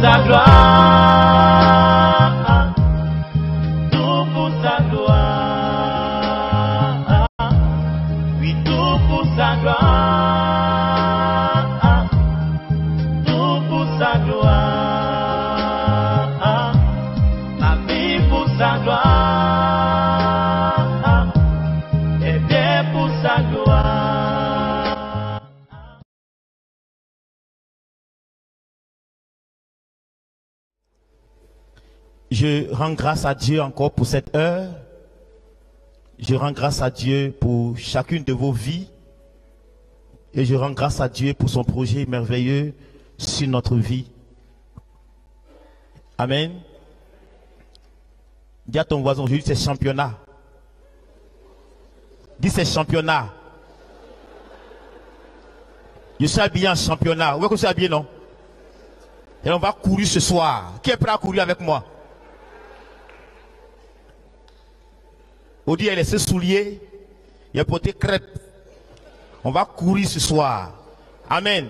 sa gloire, tout pour sa gloire, oui, tout pour sa gloire, tout pour sa gloire, ma vie pour sa gloire, et bien pour sa gloire. Je rends grâce à Dieu encore pour cette heure. Je rends grâce à Dieu pour chacune de vos vies. Et je rends grâce à Dieu pour son projet merveilleux sur notre vie. Amen. Dis à ton voisin, aujourd'hui c'est championnat. Dis c'est championnat. Je suis habillé en championnat. Où est-ce que je suis habillé, non? Et on va courir ce soir. Qui est prêt à courir avec moi? Audi a laissé souliers, il a porté crêpe. On va courir ce soir. Amen.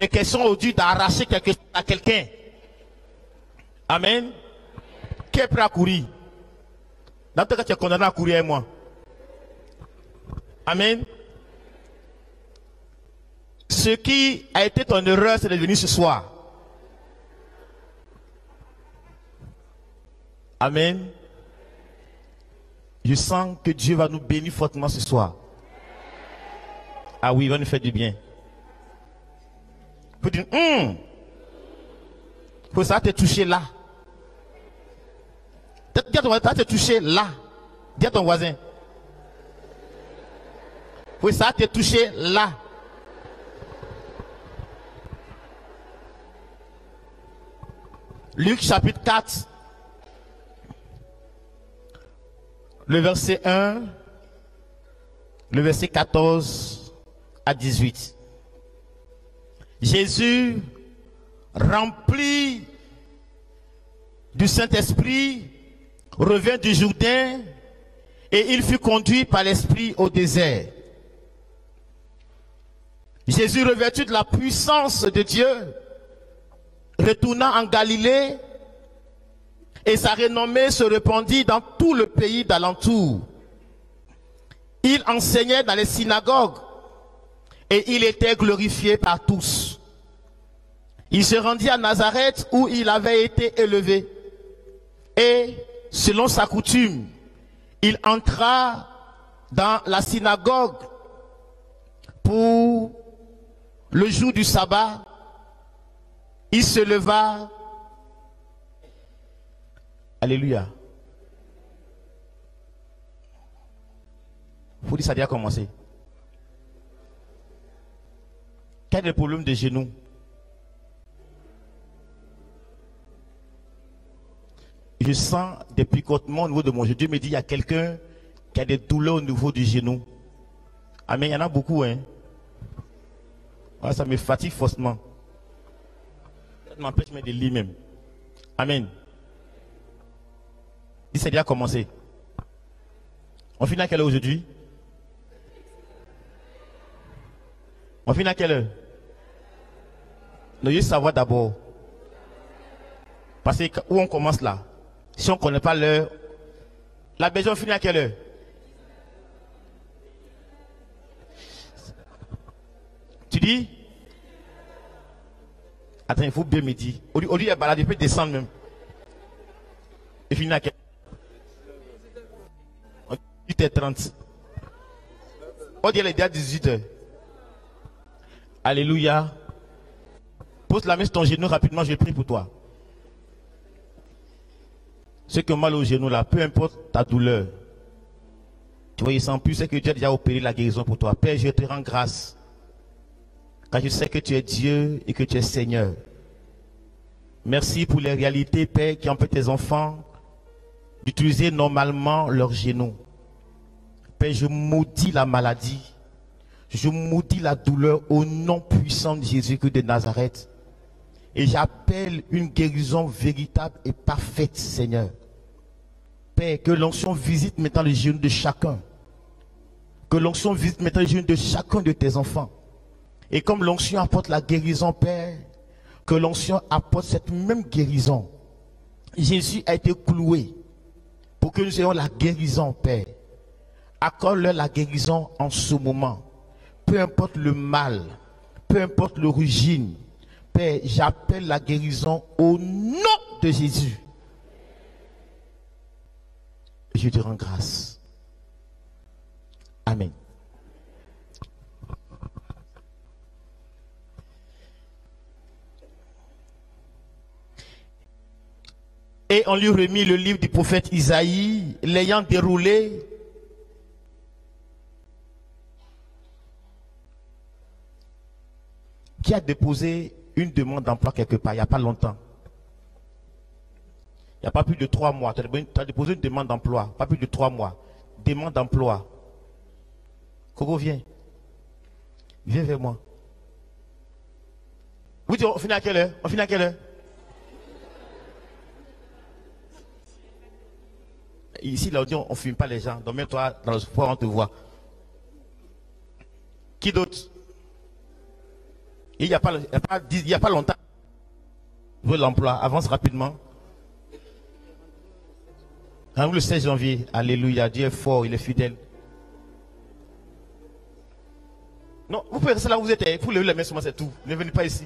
Les questions Audi d'arracher quelque chose à quelqu'un. Amen. Qui est prêt à courir? Dans tout cas, tu es condamné à courir avec moi. Amen. Ce qui a été ton erreur, c'est de venir ce soir. Amen. Je sens que Dieu va nous bénir fortement ce soir. Ah oui, il va nous faire du bien. Vous dites, faut ça te toucher là. Dis à ton voisin, ça te toucher là. Dis à ton voisin. Faut ça te toucher là. Luc chapitre 4. Le verset 1, le verset 14 à 18. Jésus, rempli du Saint-Esprit, revint du Jourdain et il fut conduit par l'Esprit au désert. Jésus, revêtu de la puissance de Dieu, retourna en Galilée, et sa renommée se répandit dans tout le pays d'alentour. Il enseignait dans les synagogues et il était glorifié par tous. Il se rendit à Nazareth où il avait été élevé. Et selon sa coutume, il entra dans la synagogue pour le jour du sabbat. Il se leva. Alléluia. Faut dire ça a déjà commencé. Quel est le problème des genoux? Je sens des picotements au niveau de mon genou. Dieu me dit il y a quelqu'un qui a des douleurs au niveau du genou. Ah mais il y en a beaucoup, hein. Ouais, ça me fatigue forcément. Ça m'empêche de mettre des lits même. Amen. Dis, c'est déjà commencé. On finit à quelle heure aujourd'hui? On finit à quelle heure? Nous devons savoir d'abord. Parce que où on commence là? Si on ne connaît pas l'heure, la maison finit à quelle heure? Tu dis? Attends, il faut bien me dire. Au lieu de balader, il peut descendre même. Et finit à quelle heure? 18h30. On dit les déjà 18h. Alléluia. Pose la main sur ton genou rapidement, je prie pour toi. Ce qui est mal au genou là, peu importe ta douleur. Tu vois, il sent plus, c'est que Dieu a déjà opéré la guérison pour toi. Père, je te rends grâce. Car je sais que tu es Dieu et que tu es Seigneur. Merci pour les réalités, Père, qui empêchent tes enfants d'utiliser normalement leurs genoux. Père, je maudis la maladie. Je maudis la douleur au nom puissant de Jésus-Christ de Nazareth. Et j'appelle une guérison véritable et parfaite, Seigneur. Père, que l'onction visite maintenant les genoux de chacun. Que l'onction visite maintenant les genoux de chacun de tes enfants. Et comme l'onction apporte la guérison, Père, que l'onction apporte cette même guérison. Jésus a été cloué pour que nous ayons la guérison, Père. Accorde-leur la guérison en ce moment. Peu importe le mal, peu importe l'origine, Père, j'appelle la guérison au nom de Jésus. Je te rends grâce. Amen. Et on lui remit le livre du prophète Isaïe, l'ayant déroulé. Qui a déposé une demande d'emploi quelque part, il n'y a pas longtemps. Il n'y a pas plus de 3 mois. Tu as déposé une demande d'emploi, pas plus de 3 mois. Demande d'emploi. Coco, viens. Viens vers moi. Oui, on finit à quelle heure? On finit à quelle heure? Ici, là, on ne fume pas les gens. Donc, mets-toi dans le sport, on te voit. Qui d'autre? Il n'y a pas longtemps. Vous l'emploi, avance rapidement. Le 16 janvier, alléluia, Dieu est fort, il est fidèle. Non, vous pouvez rester là où vous êtes. Vous levez les mains seulement, c'est tout. Ne venez pas ici.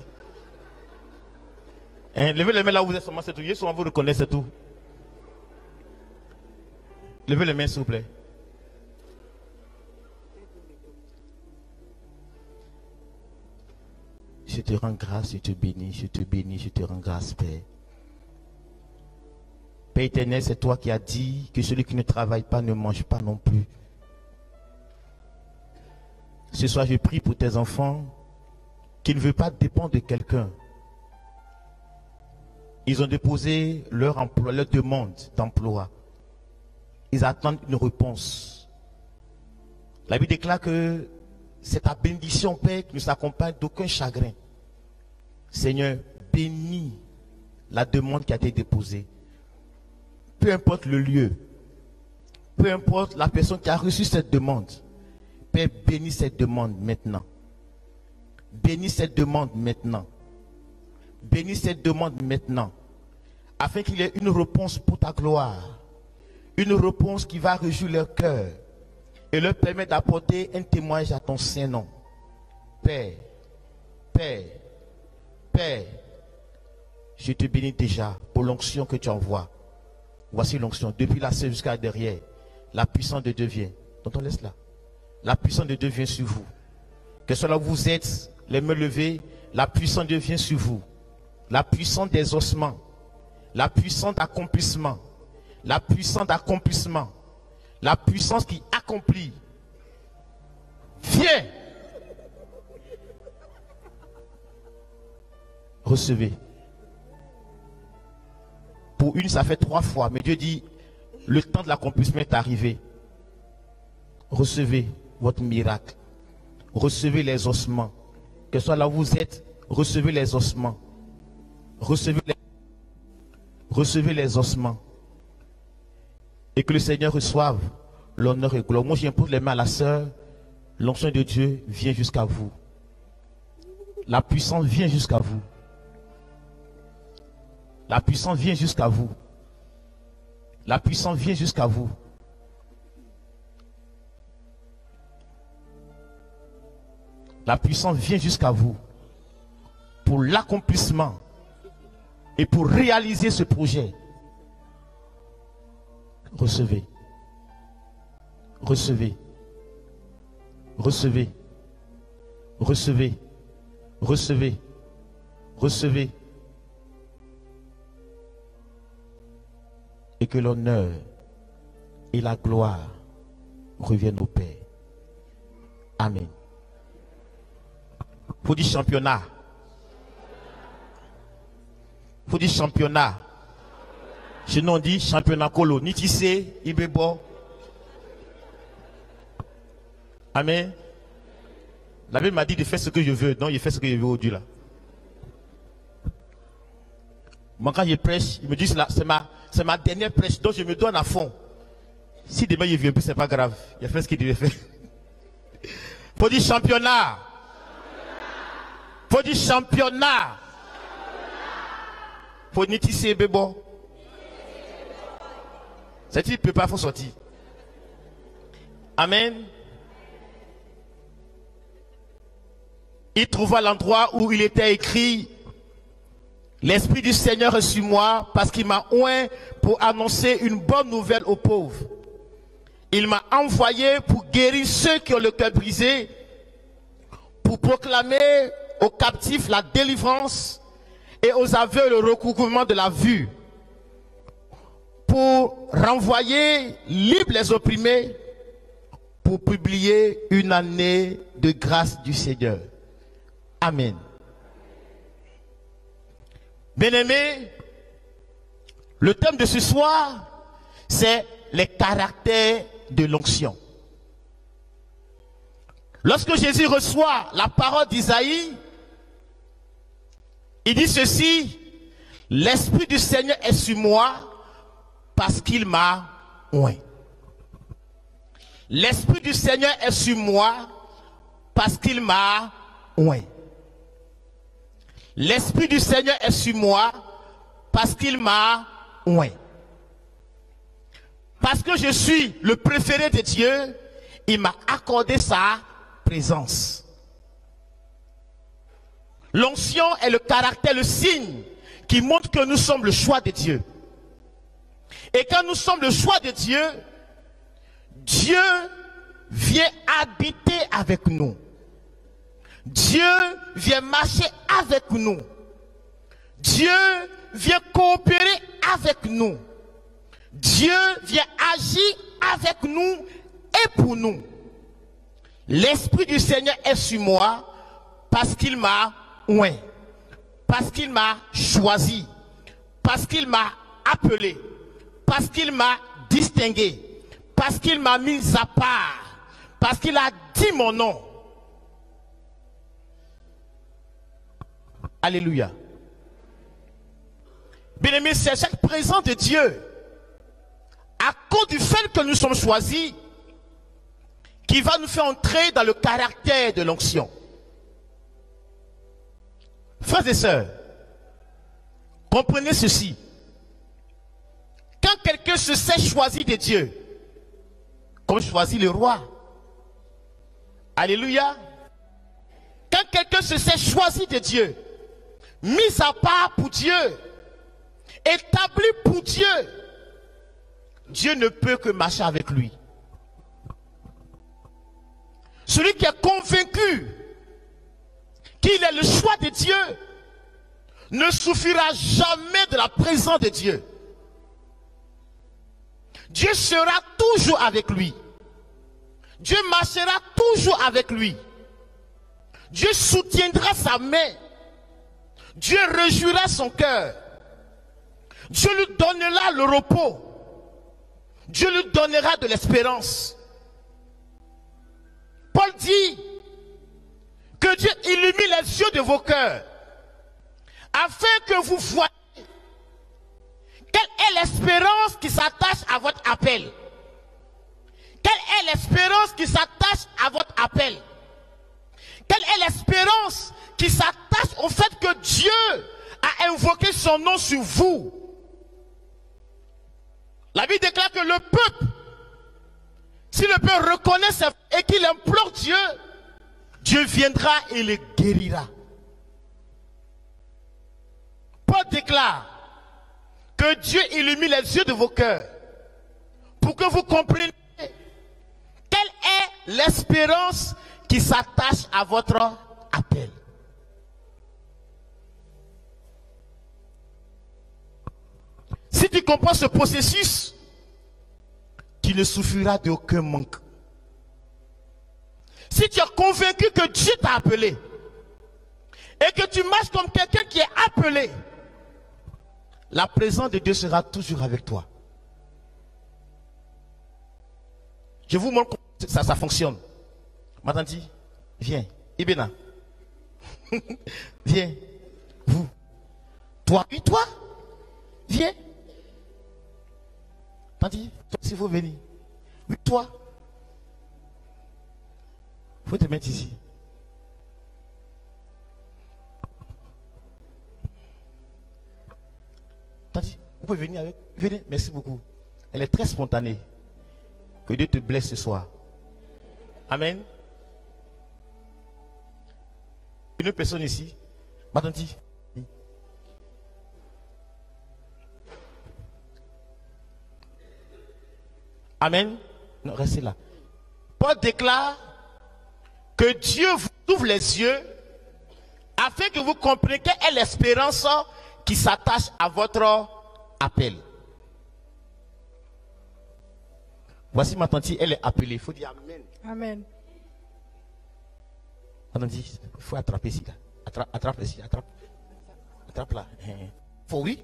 Levez les mains là où vous êtes seulement, c'est tout. Yeshua vous reconnaît, c'est tout. Levez les mains, s'il vous plaît. Je te rends grâce, je te bénis, je te bénis, je te rends grâce, Père. Père éternel, c'est toi qui as dit que celui qui ne travaille pas ne mange pas non plus. Ce soir, je prie pour tes enfants qui ne veulent pas dépendre de quelqu'un. Ils ont déposé leur emploi, leur demande d'emploi. Ils attendent une réponse. La Bible déclare que c'est ta bénédiction, Père, qui nous accompagne d'aucun chagrin. Seigneur, bénis la demande qui a été déposée. Peu importe le lieu, peu importe la personne qui a reçu cette demande, Père, bénis cette demande maintenant. Bénis cette demande maintenant. Bénis cette demande maintenant. Afin qu'il y ait une réponse pour ta gloire. Une réponse qui va réjouir leur cœur et leur permettre d'apporter un témoignage à ton Saint-Nom. Père, Père, Père, je te bénis déjà pour l'onction que tu envoies. Voici l'onction, depuis la scène jusqu'à derrière. La puissance de Dieu vient. Donc on laisse là. La puissance de Dieu vient sur vous. Que ce soit là où vous êtes, les mains levées, la puissance de Dieu vient sur vous. La puissance des ossements. La puissance d'accomplissement. La puissance d'accomplissement. La puissance qui accomplit. Viens. Recevez. Pour une, ça fait 3 fois. Mais Dieu dit, le temps de l'accomplissement est arrivé. Recevez votre miracle. Recevez les ossements. Que ce soit là où vous êtes, recevez les ossements. Recevez les ossements. Et que le Seigneur reçoive l'honneur et la gloire. Moi, j'impose les mains à la sœur. L'onction de Dieu vient jusqu'à vous. La puissance vient jusqu'à vous. La puissance vient jusqu'à vous. La puissance vient jusqu'à vous. La puissance vient jusqu'à vous. Pour l'accomplissement. Et pour réaliser ce projet. Recevez. Recevez. Recevez. Recevez. Recevez. Recevez. Et que l'honneur et la gloire reviennent au Père. Amen. Faut dire championnat. Faut dire championnat. Chez nous on dit championnat colo. Ni tissé, ibebo. Amen. La Bible m'a dit de faire ce que je veux. Donc, il fait ce que je veux aujourd'hui là. Moi, quand je prêche, il me dit c'est ma dernière prêche. Donc, je me donne à fond. Si demain il vient plus, c'est pas grave. Il a fait ce qu'il devait faire. Faut dire championnat. Faut dire championnat. Faut ni tisser bébé. C'est il peut pas faut sortir. Amen. Il trouva l'endroit où il était écrit: l'Esprit du Seigneur est sur moi parce qu'il m'a oint pour annoncer une bonne nouvelle aux pauvres. Il m'a envoyé pour guérir ceux qui ont le cœur brisé, pour proclamer aux captifs la délivrance et aux aveugles le recouvrement de la vue, pour renvoyer libres les opprimés, pour publier une année de grâce du Seigneur. Amen. Bien-aimés, le thème de ce soir, c'est les caractères de l'onction. Lorsque Jésus reçoit la parole d'Isaïe, il dit ceci: l'Esprit du Seigneur est sur moi parce qu'il m'a oint. L'Esprit du Seigneur est sur moi parce qu'il m'a oint. L'Esprit du Seigneur est sur moi parce qu'il m'a oint. Parce que je suis le préféré de Dieu, il m'a accordé sa présence. L'onction est le caractère, le signe qui montre que nous sommes le choix de Dieu. Et quand nous sommes le choix de Dieu, Dieu vient habiter avec nous. Dieu vient marcher avec nous. Dieu vient coopérer avec nous. Dieu vient agir avec nous et pour nous. L'Esprit du Seigneur est sur moi parce qu'il m'a oint, parce qu'il m'a choisi, parce qu'il m'a appelé, parce qu'il m'a distingué, parce qu'il m'a mis à part, parce qu'il a dit mon nom. Alléluia. Bien-aimés, c'est chaque présent de Dieu, à cause du fait que nous sommes choisis, qui va nous faire entrer dans le caractère de l'onction. Frères et sœurs, comprenez ceci. Quand quelqu'un se sait choisi de Dieu, comme choisit le roi, alléluia. Quand quelqu'un se sait choisi de Dieu, mis à part pour Dieu, établi pour Dieu, Dieu ne peut que marcher avec lui. Celui qui est convaincu qu'il est le choix de Dieu ne souffrira jamais de la présence de Dieu. Dieu sera toujours avec lui. Dieu marchera toujours avec lui. Dieu soutiendra sa main. Dieu réjouira son cœur. Dieu lui donnera le repos. Dieu lui donnera de l'espérance. Paul dit que Dieu illumine les yeux de vos cœurs afin que vous voyez quelle est l'espérance qui s'attache à votre appel. Quelle est l'espérance qui s'attache à votre appel? Quelle est l'espérance qui s'attache au fait que Dieu a invoqué son nom sur vous? La Bible déclare que le peuple, si le peuple reconnaît et qu'il implore Dieu, Dieu viendra et le guérira. Paul déclare que Dieu illumine les yeux de vos cœurs pour que vous compreniez quelle est l'espérance qui s'attache à votre appel. Si tu comprends ce processus, tu ne souffriras d'aucun manque. Si tu es convaincu que Dieu t'a appelé et que tu marches comme quelqu'un qui est appelé, la présence de Dieu sera toujours avec toi. Je vous montre comment ça fonctionne. Matanti, viens. Ibena. Viens. Vous. Toi. Et toi. Viens. Tanti, toi aussi, vous venez. Oui, toi. Il faut te mettre ici. Tati, vous pouvez venir avec. Venez, merci beaucoup. Elle est très spontanée. Que Dieu te blesse ce soir. Amen. Une autre personne ici. Ma tante. Amen. Non, restez là. Paul déclare que Dieu vous ouvre les yeux afin que vous compreniez quelle est l'espérance qui s'attache à votre appel. Voici ma tante, elle est appelée. Il faut dire Amen. Amen. Ma tante, il faut attraper ici. Là. Attrape ici. Attrape là. Faut oui.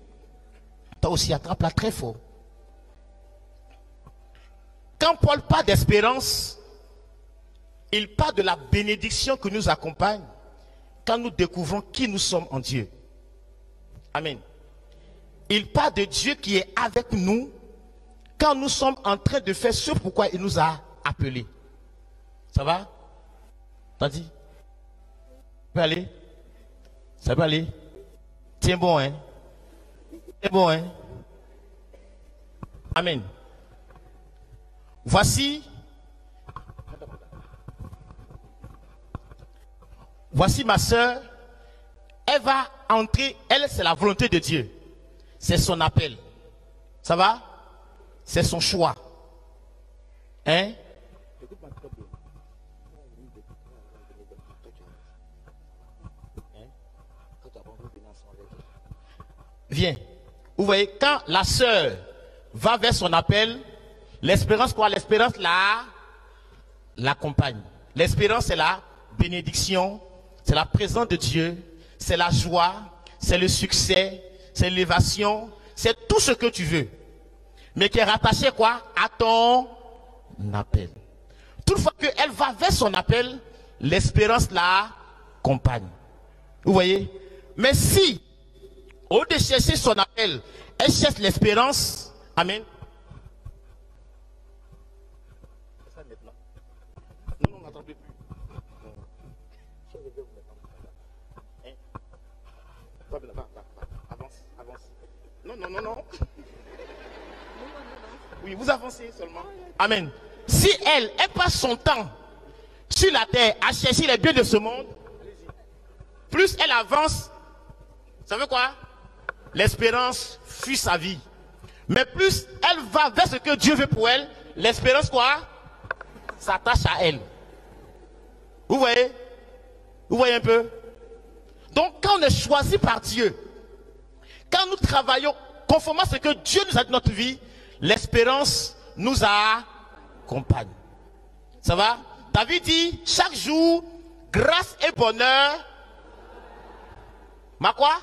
Toi aussi, attrape là très fort. Quand Paul parle d'espérance, il parle de la bénédiction que nous accompagne quand nous découvrons qui nous sommes en Dieu. Amen. Il parle de Dieu qui est avec nous quand nous sommes en train de faire ce pourquoi il nous a appelés. Ça va? T'as dit? Ça peut aller? Ça peut aller? Tiens bon, hein? Tiens bon, hein? Amen. Voici ma soeur, elle va entrer, elle c'est la volonté de Dieu, c'est son appel, ça va? C'est son choix, hein? Viens, vous voyez, quand la soeur va vers son appel, l'espérance quoi? L'espérance l'accompagne. L'espérance c'est la bénédiction, c'est la présence de Dieu, c'est la joie, c'est le succès, c'est l'élévation, c'est tout ce que tu veux. Mais qui est rattaché quoi? À ton appel. Toutefois qu'elle va vers son appel, l'espérance l'accompagne. Vous voyez? Mais si, au lieu de chercher son appel, elle cherche l'espérance, amen. Non, n'attendez plus. Avance. Non. Oui, vous avancez seulement. Amen. Si elle passe son temps sur la terre à chercher les biens de ce monde, plus elle avance, ça veut quoi? L'espérance fuit sa vie. Mais plus elle va vers ce que Dieu veut pour elle, l'espérance quoi? S'attache à elle. Vous voyez? Vous voyez un peu? Donc quand on est choisi par Dieu, quand nous travaillons conformément à ce que Dieu nous a dit dans notre vie, l'espérance nous accompagne. Ça va? David dit, chaque jour, grâce et bonheur. Ma quoi?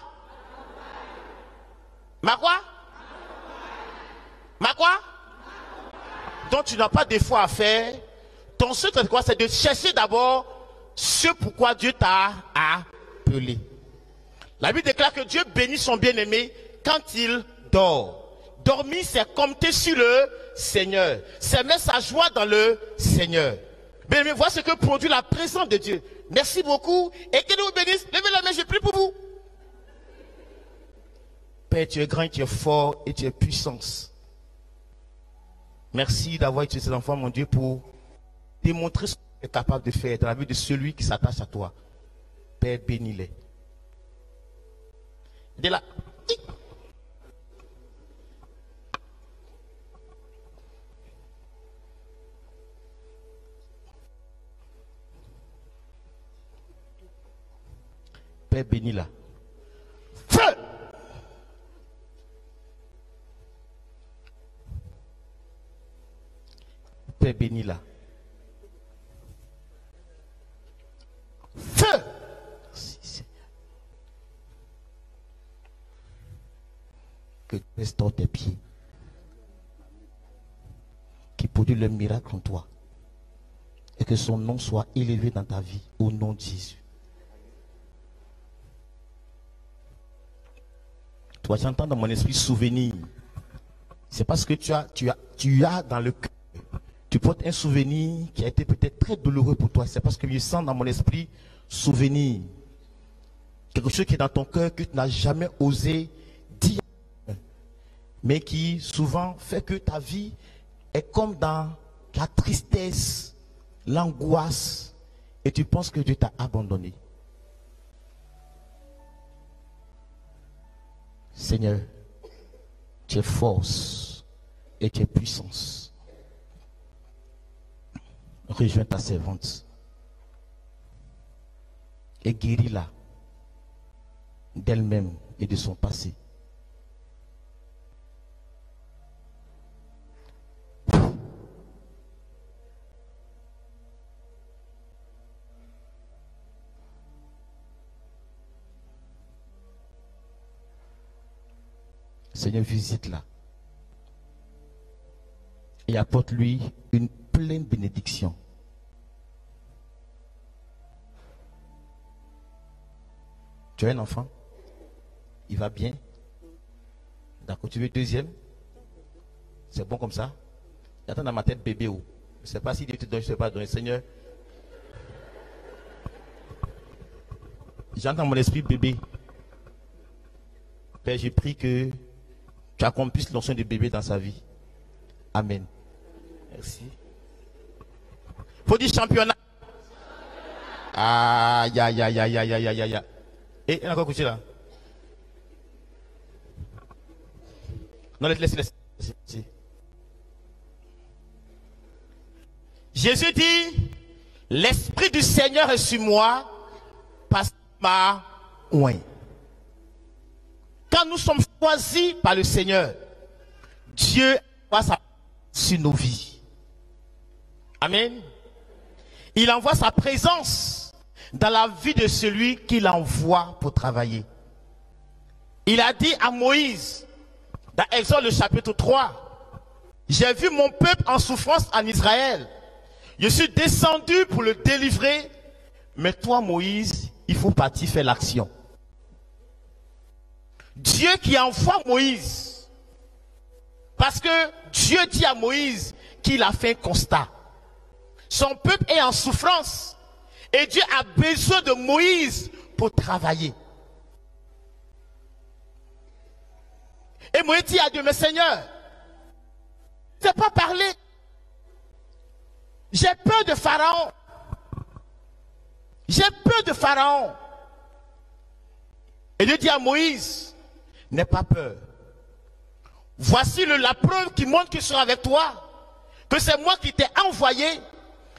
Donc tu n'as pas d'effort à faire. Ton seul truc, quoi, c'est de chercher d'abord ce pourquoi Dieu t'a appelé. La Bible déclare que Dieu bénit son bien-aimé quand il dort. Dormir, c'est compter sur le Seigneur. C'est mettre sa joie dans le Seigneur. Bien-aimé, voilà ce que produit la présence de Dieu. Merci beaucoup. Et que Dieu vous bénisse. Levez la main, je prie pour vous. Père, tu es grand, tu es fort et tu es puissance. Merci d'avoir utilisé ces enfants, mon Dieu, pour démontrer ce que tu es capable de faire dans la vie de celui qui s'attache à toi. Père, bénis-les. De là. Père, bénis-la. Feu! Père, bénis-la. Feu! Merci, Seigneur. Que Dieu restaure tes pieds. Qui produit le miracle en toi. Et que son nom soit élevé dans ta vie. Au nom de Jésus. Toi, j'entends dans mon esprit souvenir. C'est parce que tu as dans le cœur. Tu portes un souvenir qui a été peut-être très douloureux pour toi. C'est parce que je sens dans mon esprit souvenir. Quelque chose qui est dans ton cœur que tu n'as jamais osé dire. mais qui souvent fait que ta vie est comme dans la tristesse, l'angoisse, et tu penses que Dieu t'a abandonné. Seigneur, tu es force et tu es puissance. Rejoins ta servante et guéris-la d'elle-même et de son passé. Seigneur, visite-la et apporte-lui une pleine bénédiction. Tu as un enfant? Il va bien? D'accord, tu veux deuxième? C'est bon comme ça? J'attends dans ma tête bébé où? Je ne sais pas si Dieu te donne, je ne sais pas donner. Seigneur, j'entends mon esprit bébé. Père, j'ai pris que tu accomplisses l'onction de bébé dans sa vie. Amen. Merci. Faut dire championnat. Aïe, aïe, aïe, aïe, aïe, aïe, aïe, aïe. Et il a encore couché là. Non, laisse. Jésus dit, l'Esprit du Seigneur est sur moi, parce qu'il m'a oint. Quand nous sommes choisis par le Seigneur, Dieu envoie sa sur nos vies. Amen. Il envoie sa présence dans la vie de celui qu'il envoie pour travailler. Il a dit à Moïse, dans Exode le chapitre 3, j'ai vu mon peuple en souffrance en Israël. Je suis descendu pour le délivrer, mais toi Moïse, il faut partir faire l'action. Dieu qui envoie Moïse, parce que Dieu dit à Moïse qu'il a fait un constat. Son peuple est en souffrance et Dieu a besoin de Moïse pour travailler. Et Moïse dit à Dieu, mais Seigneur, je n'ai pas parlé. J'ai peur de Pharaon. J'ai peur de Pharaon. Et Dieu dit à Moïse, n'aie pas peur. Voici la preuve qui montre que je serai avec toi. Que c'est moi qui t'ai envoyé.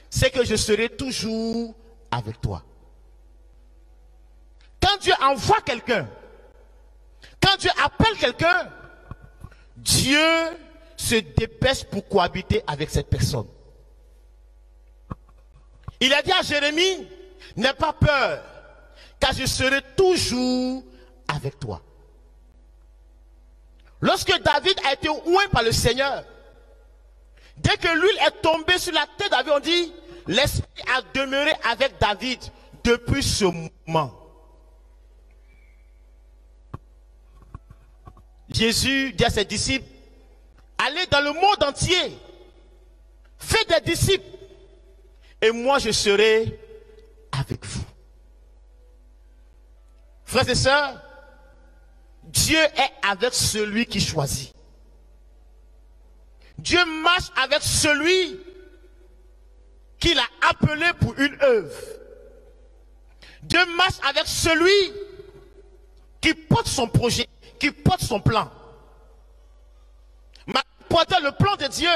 C'est que je serai toujours avec toi. Quand Dieu envoie quelqu'un, quand Dieu appelle quelqu'un, Dieu se dépêche pour cohabiter avec cette personne. Il a dit à Jérémie, n'aie pas peur, car je serai toujours avec toi. Lorsque David a été oint par le Seigneur, dès que l'huile est tombée sur la tête de David, on dit, l'Esprit a demeuré avec David depuis ce moment. Jésus dit à ses disciples, allez dans le monde entier, faites des disciples, et moi je serai avec vous. Frères et sœurs, Dieu est avec celui qui choisit. Dieu marche avec celui qu'il a appelé pour une œuvre. Dieu marche avec celui qui porte son projet, qui porte son plan. Marie portait le plan de Dieu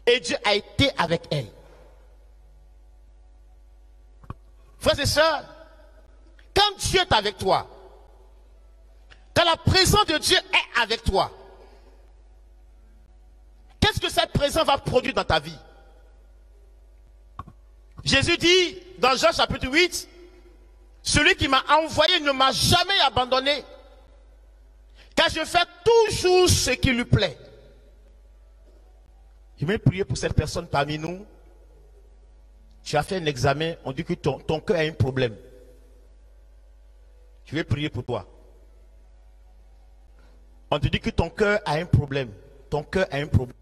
et Dieu a été avec elle. Frères et sœurs, quand Dieu est avec toi, quand la présence de Dieu est avec toi, qu'est-ce que cette présence va produire dans ta vie? Jésus dit dans Jean chapitre 8, celui qui m'a envoyé ne m'a jamais abandonné, car je fais toujours ce qui lui plaît. Je vais prier pour cette personne parmi nous. Tu as fait un examen, on dit que ton cœur a un problème. Je vais prier pour toi. On te dit que ton cœur a un problème. Ton cœur a un problème.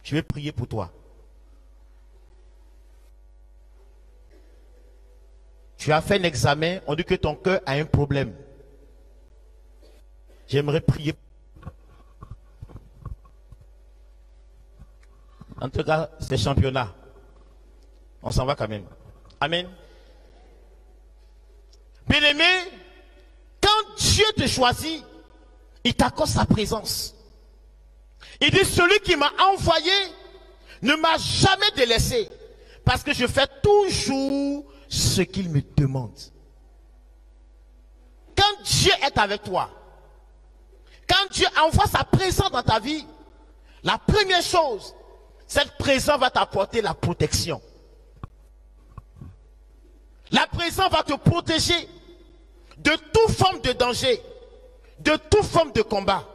Je vais prier pour toi. Tu as fait un examen, on dit que ton cœur a un problème. J'aimerais prier. En tout cas, c'est championnat. On s'en va quand même. Amen. Bien-aimé, quand Dieu te choisit, il t'accorde sa présence. Il dit, celui qui m'a envoyé ne m'a jamais délaissé, parce que je fais toujours ce qu'il me demande. Quand Dieu est avec toi, quand Dieu envoie sa présence dans ta vie, la première chose, cette présence va t'apporter la protection. La présence va te protéger de toute forme de danger, de toute forme de combat.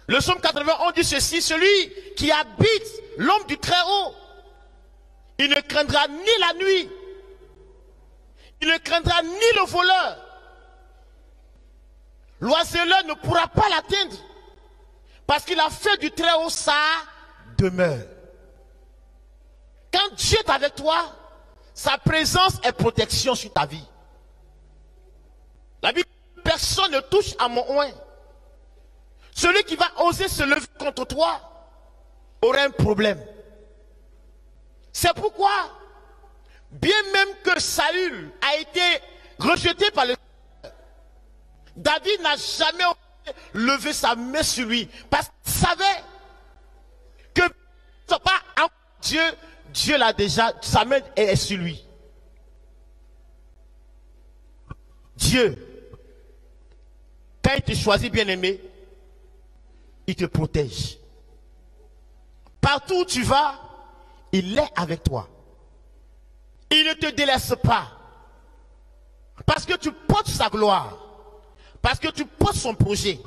Le psaume 81 dit ceci, celui qui habite l'ombre du Très-Haut, il ne craindra ni la nuit, il ne craindra ni le voleur. L'oiseleur ne pourra pas l'atteindre, parce qu'il a fait du Très-Haut sa demeure. Quand Dieu est avec toi, sa présence est protection sur ta vie. La Bible dit, personne ne touche à mon oint. Celui qui va oser se lever contre toi aura un problème. C'est pourquoi, bien même que Saül a été rejeté par le Seigneur, David n'a jamais osé lever sa main sur lui, parce qu'il savait que ce n'est pas un Dieu, Dieu l'a déjà, sa main est sur lui. Dieu, quand il te choisit, bien-aimé, il te protège. Partout où tu vas, il est avec toi. Il ne te délaisse pas. Parce que tu portes sa gloire. Parce que tu portes son projet.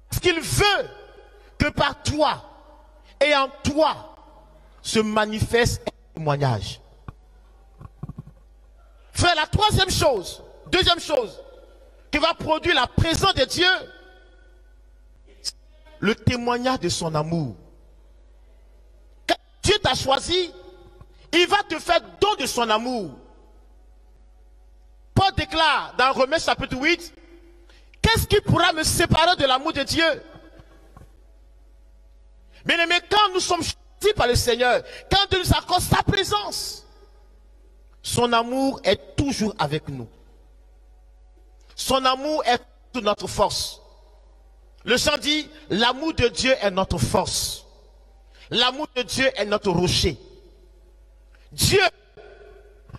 Parce qu'il veut que par toi et en toi se manifeste un témoignage. Frère, la troisième chose, deuxième chose, qui va produire la présence de Dieu, le témoignage de son amour. Quand Dieu t'a choisi, il va te faire don de son amour. Paul déclare dans Romains chapitre 8, qu'est-ce qui pourra me séparer de l'amour de Dieu? Bien-aimé, quand nous sommes choisis par le Seigneur, quand Dieu nous accorde sa présence, son amour est toujours avec nous. Son amour est toute notre force. Le chant dit, l'amour de Dieu est notre force. L'amour de Dieu est notre rocher. Dieu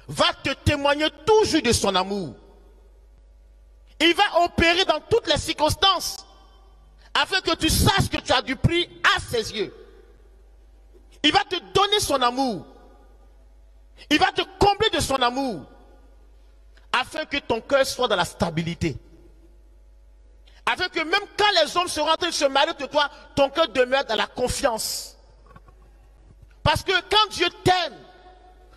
va te témoigner toujours de son amour. Il va opérer dans toutes les circonstances, afin que tu saches que tu as du prix à ses yeux. Il va te donner son amour. Il va te combler de son amour, afin que ton cœur soit dans la stabilité. Afin que même quand les hommes seront en train de se marier de toi, ton cœur demeure dans la confiance. Parce que quand Dieu t'aime,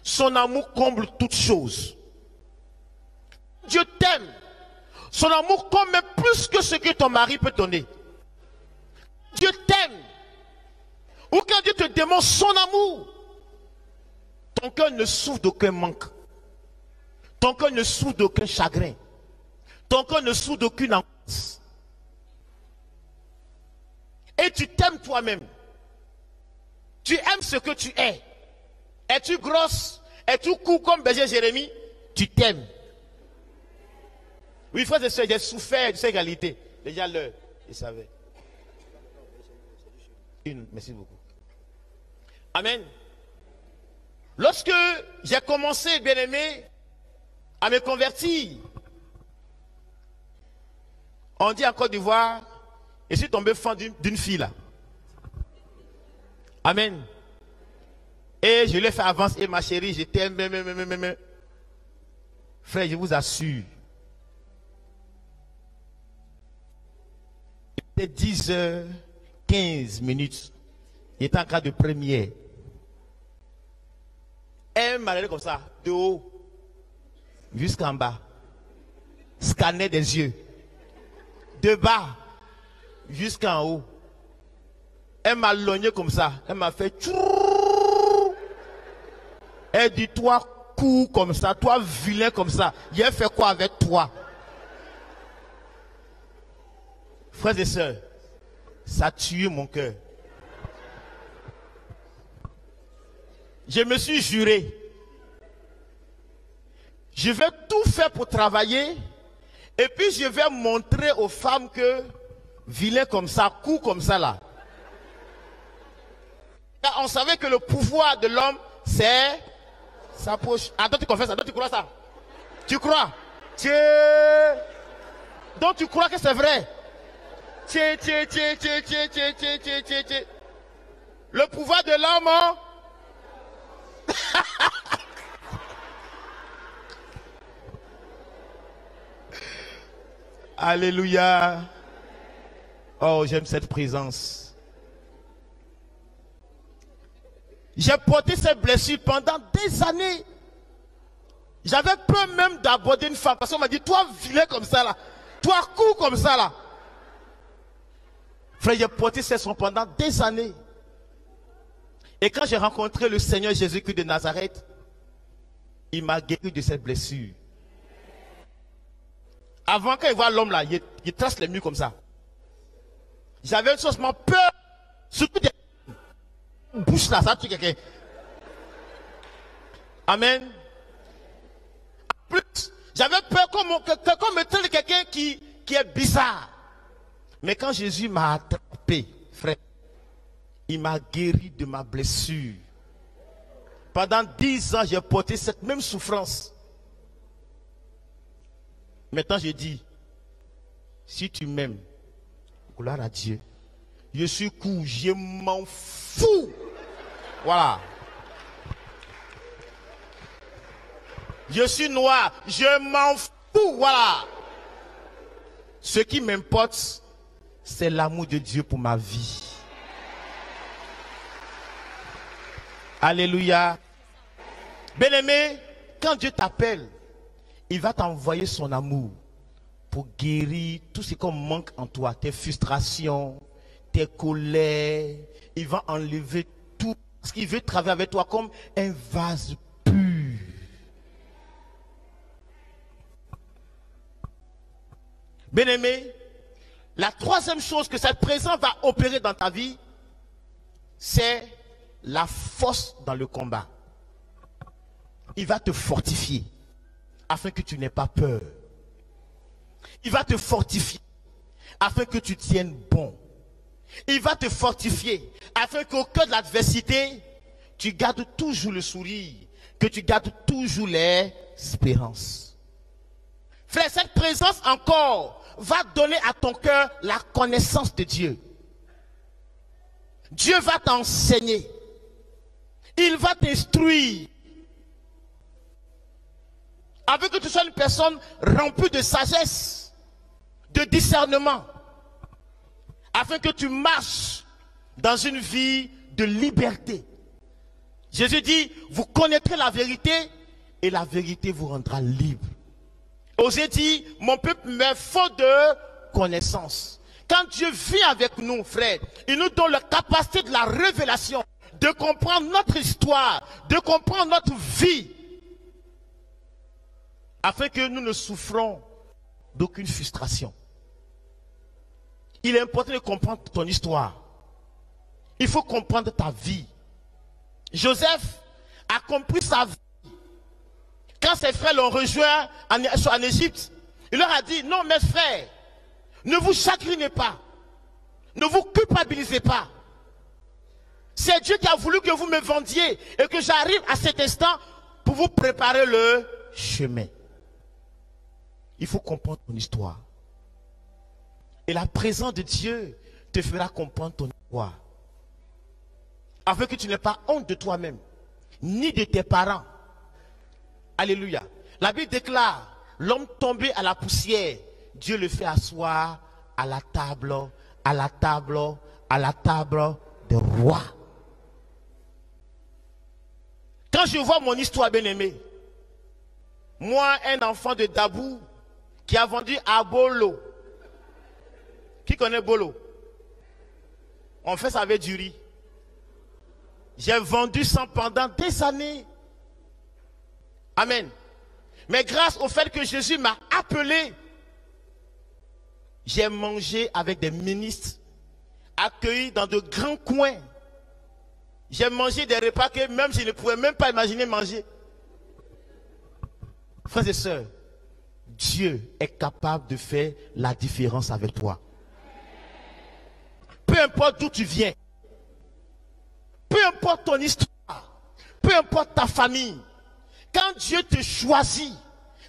son amour comble toutes choses. Dieu t'aime, son amour comble même plus que ce que ton mari peut donner. Dieu t'aime, ou quand Dieu te demande son amour, ton cœur ne souffre d'aucun manque. Ton cœur ne souffre d'aucun chagrin. Ton cœur ne souffre d'aucune angoisse. Et tu t'aimes toi-même. Tu aimes ce que tu es. Es-tu grosse? Es-tu court comme berger Jérémie? Tu t'aimes. Oui, frères et sœurs, j'ai souffert de cette égalité. Déjà l'heure, ils savaient. Merci beaucoup. Amen. Lorsque j'ai commencé, bien-aimé, à me convertir, on dit en Côte d'Ivoire, je suis tombé fan d'une fille là. Amen. Et je l'ai fait avancer. Et ma chérie, je t'aime. Frère, je vous assure. C'était 10h15. Il était en cas de première. Elle m'a regardé comme ça, de haut jusqu'en bas. Scanner des yeux. De bas jusqu'en haut. Elle m'a logné comme ça. Elle m'a fait tchourou. Elle dit, toi, court comme ça, toi, vilain comme ça. Il a fait quoi avec toi? Frères et sœurs, ça a tué mon cœur. je me suis juré. Je vais tout faire pour travailler. Et puis je vais montrer aux femmes que vilain comme ça, coup comme ça là. Car on savait que le pouvoir de l'homme, c'est sa poche. Ah, toi tu confesses ça, toi tu crois ça? Tu crois? Donc tu crois que c'est vrai? Le pouvoir de l'homme, hein? Alléluia. Oh, j'aime cette présence. J'ai porté cette blessure pendant des années. J'avais peur même d'aborder une femme parce qu'on m'a dit, toi vilain comme ça là, toi court comme ça là. Frère, j'ai porté cette blessure pendant des années. Et quand j'ai rencontré le Seigneur Jésus-Christ de Nazareth, il m'a guéri de cette blessure. Avant qu'il voit l'homme là, il trace les murs comme ça. J'avais une chose, peur, surtout des bouches là, ça tue quelqu'un. Amen. En plus, j'avais peur qu'on me traite de quelqu'un qui est bizarre. Mais quand Jésus m'a attrapé, frère, il m'a guéri de ma blessure. Pendant 10 ans, j'ai porté cette même souffrance. Maintenant, je dis, si tu m'aimes, gloire à Dieu, je suis court, je m'en fous. Voilà. Je suis noir, je m'en fous. Voilà. Ce qui m'importe, c'est l'amour de Dieu pour ma vie. Alléluia. Bien-aimé, quand Dieu t'appelle, il va t'envoyer son amour pour guérir tout ce qu'on manque en toi, tes frustrations, tes colères. Il va enlever tout, parce qu'il veut travailler avec toi comme un vase pur. Bien-aimé, la troisième chose que cette présence va opérer dans ta vie, c'est la force dans le combat. Il va te fortifier afin que tu n'aies pas peur. Il va te fortifier afin que tu tiennes bon. Il va te fortifier afin qu'au cœur de l'adversité, tu gardes toujours le sourire, que tu gardes toujours l'espérance. Frère, cette présence encore va donner à ton cœur la connaissance de Dieu. Dieu va t'enseigner. Il va t'instruire. Afin que tu sois une personne remplie de sagesse, de discernement. Afin que tu marches dans une vie de liberté. Jésus dit, vous connaîtrez la vérité et la vérité vous rendra libre. Osée dit, mon peuple meurt faute de connaissance. Quand Dieu vit avec nous, frère, il nous donne la capacité de la révélation, de comprendre notre histoire, de comprendre notre vie, afin que nous ne souffrons d'aucune frustration. Il est important de comprendre ton histoire. Il faut comprendre ta vie. Joseph a compris sa vie. Quand ses frères l'ont rejoint en Égypte, il leur a dit, non mes frères, ne vous chagrinez pas, ne vous culpabilisez pas. C'est Dieu qui a voulu que vous me vendiez et que j'arrive à cet instant pour vous préparer le chemin. Il faut comprendre ton histoire. Et la présence de Dieu te fera comprendre ton histoire. Afin que tu n'aies pas honte de toi-même, ni de tes parents. Alléluia. La Bible déclare, l'homme tombé à la poussière, Dieu le fait asseoir à la table, à la table, à la table des rois. Quand je vois mon histoire, bien-aimée, moi, un enfant de Dabou, qui a vendu à Bolo. Qui connaît Bolo? On fait ça avec du riz. J'ai vendu ça pendant des années. Amen. Mais grâce au fait que Jésus m'a appelé, j'ai mangé avec des ministres, accueillis dans de grands coins. J'ai mangé des repas que même je ne pouvais même pas imaginer manger. Frères et sœurs, Dieu est capable de faire la différence avec toi. Peu importe d'où tu viens, peu importe ton histoire, peu importe ta famille, quand Dieu te choisit,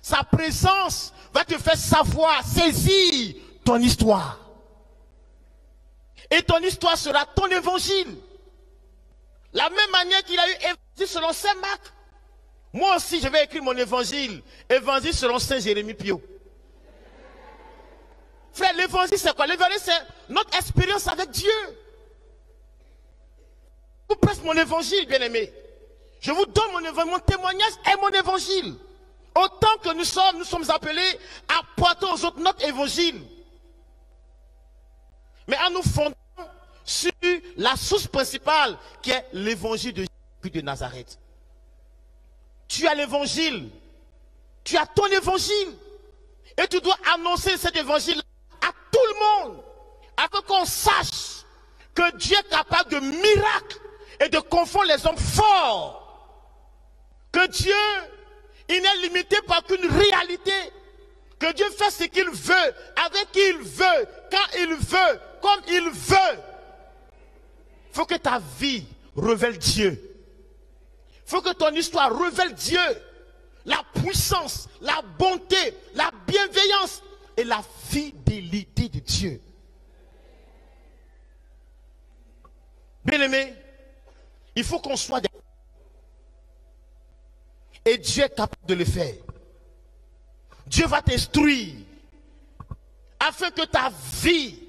sa présence va te faire savoir, saisir ton histoire. Et ton histoire sera ton évangile. La même manière qu'il a eu évangile selon Saint Marc. Moi aussi, je vais écrire mon évangile. Évangile selon Saint Jérémie Piot. Frère, l'évangile c'est quoi? L'évangile c'est notre expérience avec Dieu. Je vous presse mon évangile, bien-aimé. Je vous donne mon témoignage et mon évangile. Autant que nous sommes appelés à porter aux autres notre évangile. Mais en nous fondant sur la source principale qui est l'évangile de Jésus de Nazareth. Tu as l'évangile. Tu as ton évangile. Et tu dois annoncer cet évangile à tout le monde. Afin qu'on sache que Dieu est capable de miracles et de confondre les hommes forts. Que Dieu, il n'est limité par qu'une réalité. Que Dieu fait ce qu'il veut, avec qui il veut, quand il veut, comme il veut. Il faut que ta vie révèle Dieu. Il faut que ton histoire révèle Dieu. La puissance, la bonté, la bienveillance et la fidélité de Dieu. Bien-aimé, il faut qu'on soit des... Et Dieu est capable de le faire. Dieu va t'instruire afin que ta vie,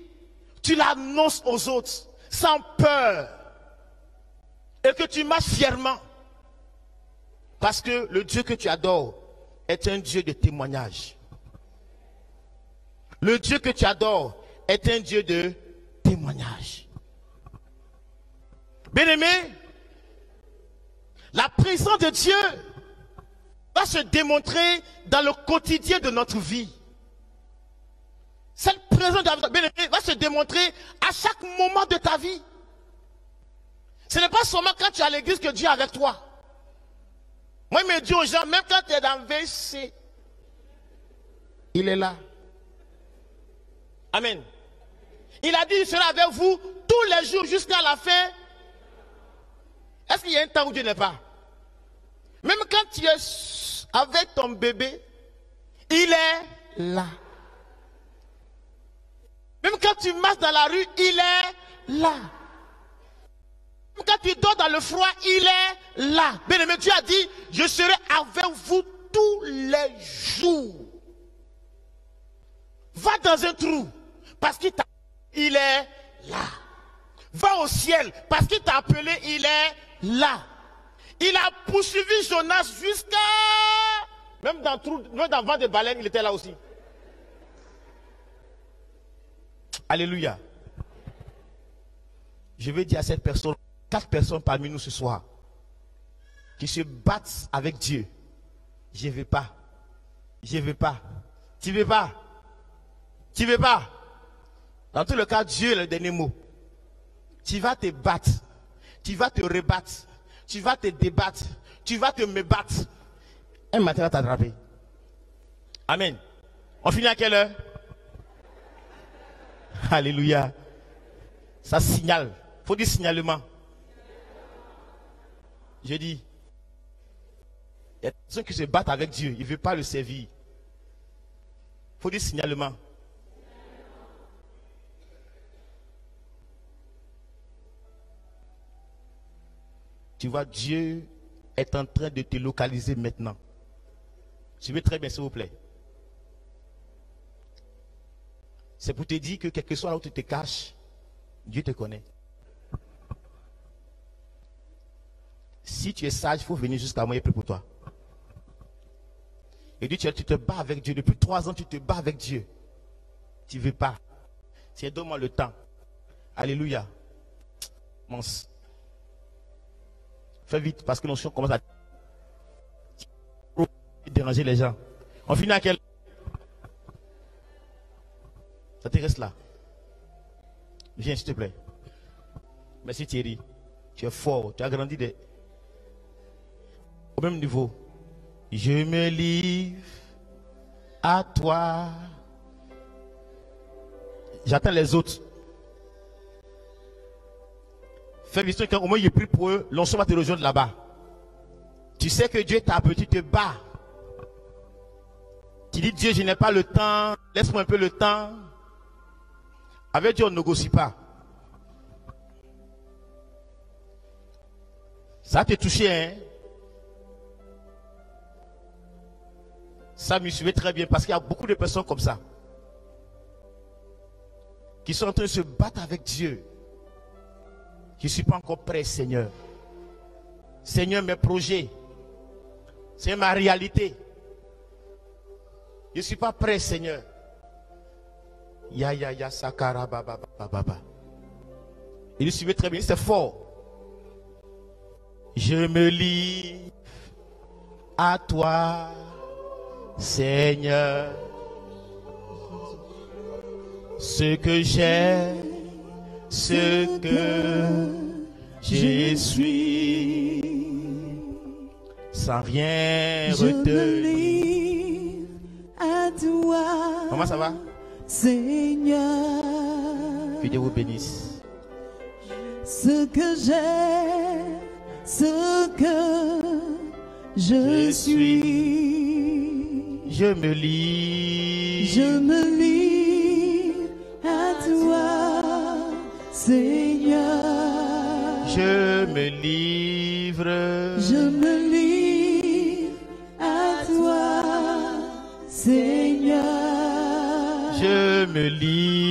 tu l'annonces aux autres sans peur et que tu marches fièrement. Parce que le Dieu que tu adores est un Dieu de témoignage. Le Dieu que tu adores est un Dieu de témoignage. Bien-aimé, la présence de Dieu va se démontrer dans le quotidien de notre vie. Cette présence de Dieu, bien-aimé, va se démontrer à chaque moment de ta vie. Ce n'est pas seulement quand tu es à l'église que Dieu est avec toi. Moi, il me dit aux gens, même quand tu es dans le WC, il est là. Amen. Il a dit, il sera avec vous tous les jours jusqu'à la fin. Est-ce qu'il y a un temps où Dieu n'est pas? Même quand tu es avec ton bébé, il est là. Même quand tu marches dans la rue, il est là. Même quand tu dors dans le froid, il est là. Bien-aimé, Dieu a dit, je serai avec vous tous les jours. Va dans un trou, parce qu'il t'a appelé, il est là. Va au ciel, parce qu'il t'a appelé, il est là. Il a poursuivi Jonas jusqu'à... Même dans le vent de baleine, il était là aussi. Alléluia. Je vais dire à cette personne, 4 personnes parmi nous ce soir, qui se battent avec Dieu. Je ne veux pas. Je ne veux pas. Tu ne veux pas. Tu ne veux pas. Dans tout le cas, Dieu est le dernier mot. Tu vas te battre. Tu vas te rebattre. Tu vas te débattre. Tu vas te me battre. Un matin, va t'attraper. Amen. On finit à quelle heure? Alléluia. Ça signale. Il faut dire signalement. Je dis, il y a des personnes qui se battent avec Dieu. Il ne veut pas le servir. Il faut dire signalement. Tu vois, Dieu est en train de te localiser maintenant. Suivez très bien, s'il vous plaît. C'est pour te dire que quel que soit là où tu te caches, Dieu te connaît. Si tu es sage, il faut venir jusqu'à moi et prier pour toi. Et dis, tu te bats avec Dieu. Depuis 3 ans, tu te bats avec Dieu. Tu ne veux pas. Tiens, donne-moi le temps. Alléluia. Mons. Fais vite, parce que l'onction commence à déranger les gens. On finit à quel? Ça te reste là. Viens, s'il te plaît. Merci Thierry. Tu es fort, tu as grandi au même niveau. Je me livre à toi. J'attends les autres. Fais vision qu'au moins il prie pour eux, l'onction va te rejoindre là-bas. Tu sais que Dieu t'a appelé, tu te bats. Tu dis Dieu, je n'ai pas le temps, laisse-moi un peu le temps. Avec Dieu, on ne négocie pas. Ça t'a touché, hein? Ça me suivait très bien parce qu'il y a beaucoup de personnes comme ça qui sont en train de se battre avec Dieu. Je ne suis pas encore prêt, Seigneur. Seigneur, mes projets, c'est ma réalité. Je ne suis pas prêt, Seigneur. Ya, sakara, baba. Il suivait très bien, c'est fort. Je me livre à toi, Seigneur. Ce que j'ai, ce que je suis, sans rien retenir. À toi, comment ça va? Seigneur, que Dieu vous bénisse. Ce que j'ai, ce que je suis, je me livre à toi, Seigneur. Je me livre à toi, Seigneur. Je me livre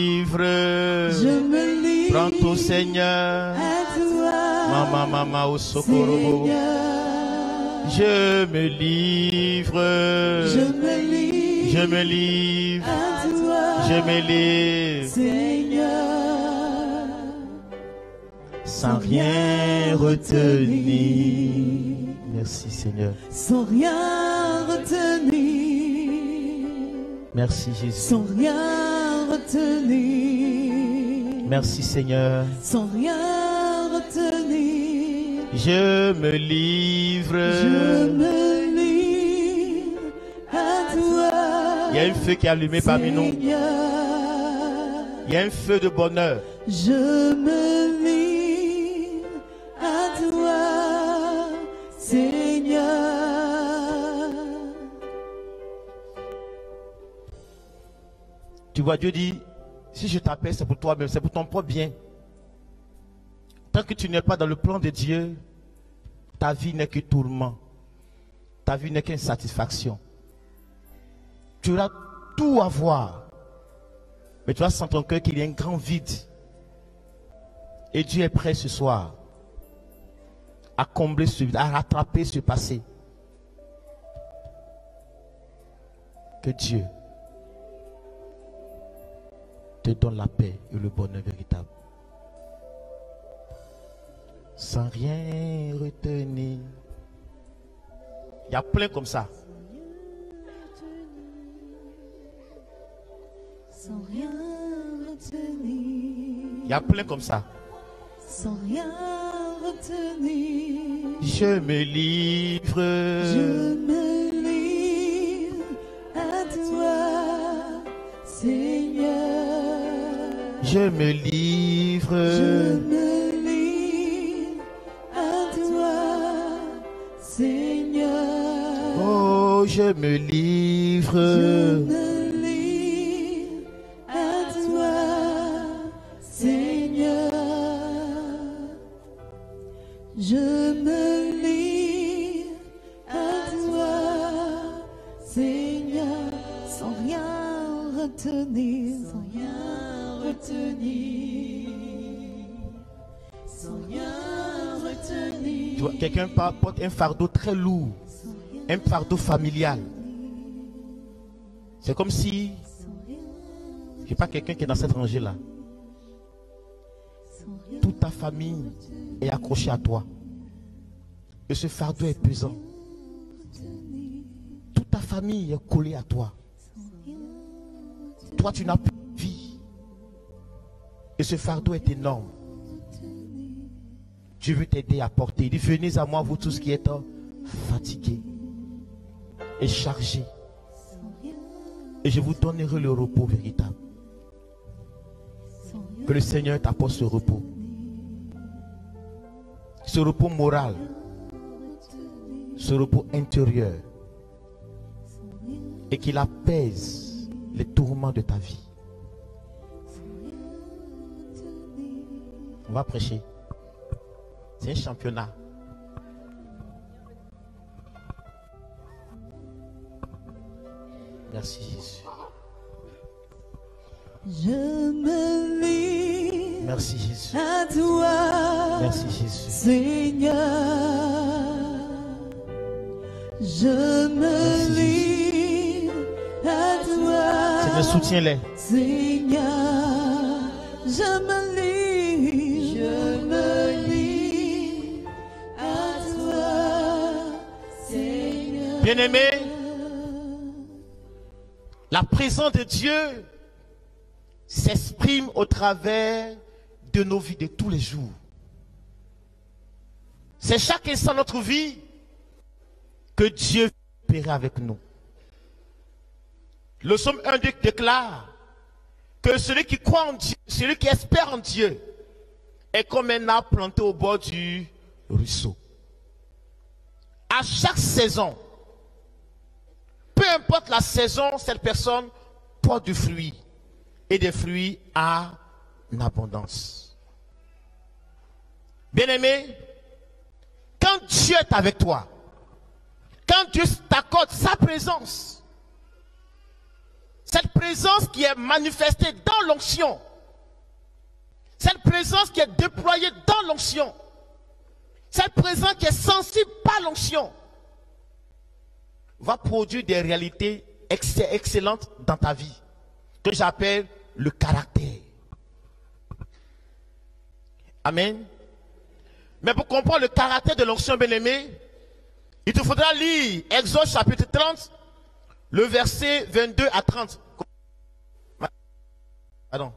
prends tout, Seigneur. À toi, Mama au socorro. Je me livre à toi, je me livre, Seigneur, sans rien retenir. Merci, Seigneur. Sans rien retenir. Merci, Jésus. Sans rien retenir. Merci, Seigneur. Sans rien retenir. Je me livre à toi. Il y a un feu qui est allumé parmi nous. Il y a un feu de bonheur. Je me livre à toi, Seigneur. Tu vois, Dieu dit, si je t'appelle, c'est pour toi-même, c'est pour ton propre bien. Tant que tu n'es pas dans le plan de Dieu, ta vie n'est que tourment. Ta vie n'est qu'insatisfaction. Tu auras tout à voir. Mais tu vas sentir dans ton cœur qu'il y a un grand vide. Et Dieu est prêt ce soir à combler ce vide, à rattraper ce passé. Que Dieu te donne la paix et le bonheur véritable. Sans rien retenir. Il y a plein comme ça. Sans rien retenir. Il y a plein comme ça. Sans rien retenir. Je me livre à toi, Seigneur. Je me livre à toi, Seigneur. oh, je me livre à toi, Seigneur. Je me livre à toi, Seigneur. Sans rien retenir. Sans rien retenir. Sans rien retenir. Tu vois, quelqu'un porte un fardeau très lourd, un fardeau familial. C'est comme si je n'ai pas quelqu'un qui est dans cette rangée-là. Toute ta famille est accrochée à toi. Et ce fardeau est pesant. Toute ta famille est collée à toi. Toi, tu n'as plus de vie. Et ce fardeau est énorme. Dieu veut t'aider à porter. Il dit, venez à moi, vous tous qui êtes fatigués et chargés. Et je vous donnerai le repos véritable. Que le Seigneur t'apporte ce repos. Ce repos moral. Ce repos intérieur. Et qu'il apaise les tourments de ta vie. On va prêcher. C'est un championnat. Merci Jésus. Je me lie Merci Jésus. à toi, Merci Jésus. Seigneur. Je me lie à toi, Seigneur, soutiens-les. Seigneur. Je me lie à toi, Seigneur. Bien-aimé, la présence de Dieu s'exprime au travers de nos vies de tous les jours. C'est chaque instant de notre vie que Dieu opère avec nous. Le psaume 1 déclare que celui qui croit en Dieu, celui qui espère en Dieu, est comme un arbre planté au bord du ruisseau. À chaque saison, peu importe la saison, cette personne porte du fruit. Et des fruits en abondance. Bien-aimé, quand Dieu est avec toi, quand Dieu t'accorde sa présence, cette présence qui est manifestée dans l'onction, cette présence qui est déployée dans l'onction, cette présence qui est sensible par l'onction, va produire des réalités excellentes dans ta vie, que j'appelle le caractère. Amen. Mais pour comprendre le caractère de l'onction, bien-aimé, il te faudra lire Exode chapitre 30, le verset 22 à 30. Pardon.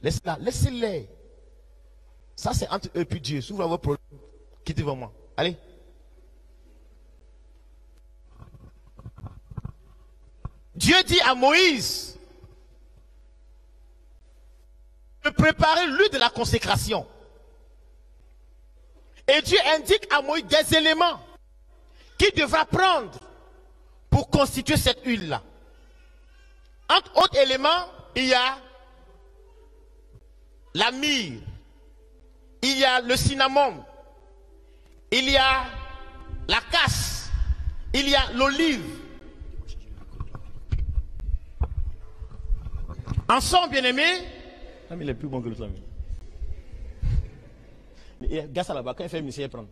Laissez-les. Ça, c'est entre eux et puis Dieu. Si vous avez vos problèmes, quittez devant moi. Allez. Dieu dit à Moïse de préparer l'huile de la consécration. Et Dieu indique à Moïse des éléments qu'il devra prendre pour constituer cette huile-là. Entre autres éléments, il y a la myrrhe, il y a le cinnamon, il y a la casse, il y a l'olive. Ensemble, bien-aimés, il est plus bon que le ami. Gars, ça là-bas, quand il fait une mission, il prend.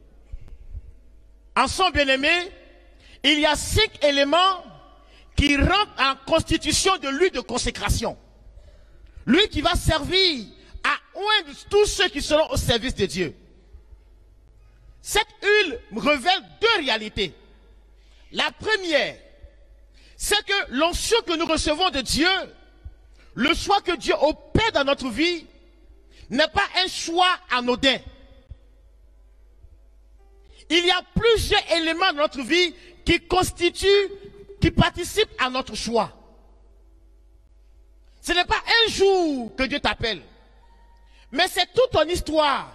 Ensemble, bien-aimés, il y a 5 éléments qui rentrent en constitution de l'huile de consécration. L'huile qui va servir à oindre tous ceux qui seront au service de Dieu. Cette huile révèle 2 réalités. La première, c'est que l'onction que nous recevons de Dieu, le choix que Dieu opère dans notre vie, n'est pas un choix anodin. Il y a plusieurs éléments de notre vie qui constituent, qui participent à notre choix. Ce n'est pas un jour que Dieu t'appelle, mais c'est toute ton histoire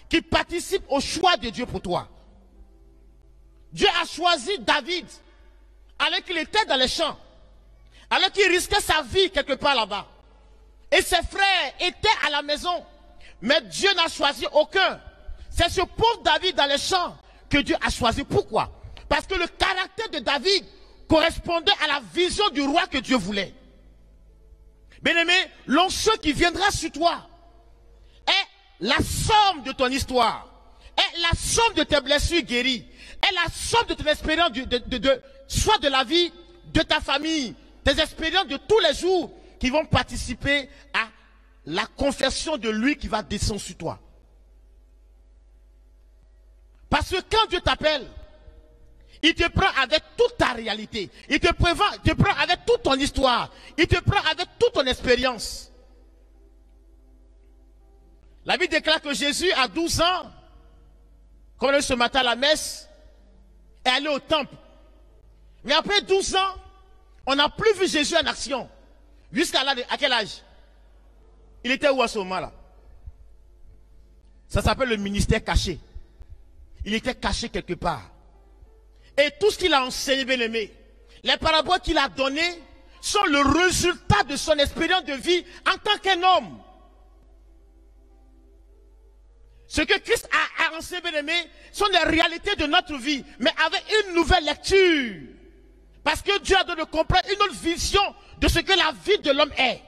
qui participe au choix de Dieu pour toi. Dieu a choisi David alors qu'il était dans les champs, alors qu'il risquait sa vie quelque part là-bas. Et ses frères étaient à la maison, mais Dieu n'a choisi aucun. C'est ce pauvre David dans les champs que Dieu a choisi. Pourquoi? Parce que le caractère de David correspondait à la vision du roi que Dieu voulait. Bien-aimé, l'onction qui viendra sur toi est la somme de ton histoire, est la somme de tes blessures guéries, est la somme de ton expérience, soit de la vie, de ta famille, des expériences de tous les jours qui vont participer à la confession de lui qui va descendre sur toi. Parce que quand Dieu t'appelle, il te prend avec toute ta réalité. Il te prend avec toute ton histoire. Il te prend avec toute ton expérience. La Bible déclare que Jésus, à 12 ans, comme on a vu ce matin à la messe, est allé au temple. Mais après 12 ans, on n'a plus vu Jésus en action. Jusqu'à quel âge? Il était où à ce moment-là? Ça s'appelle le ministère caché. Il était caché quelque part. Et tout ce qu'il a enseigné, bien aimé, les paraboles qu'il a données sont le résultat de son expérience de vie en tant qu'un homme. Ce que Christ a enseigné, bien aimé, sont des réalités de notre vie, mais avec une nouvelle lecture. Parce que Dieu a donné de comprendre une autre vision de ce que la vie de l'homme est.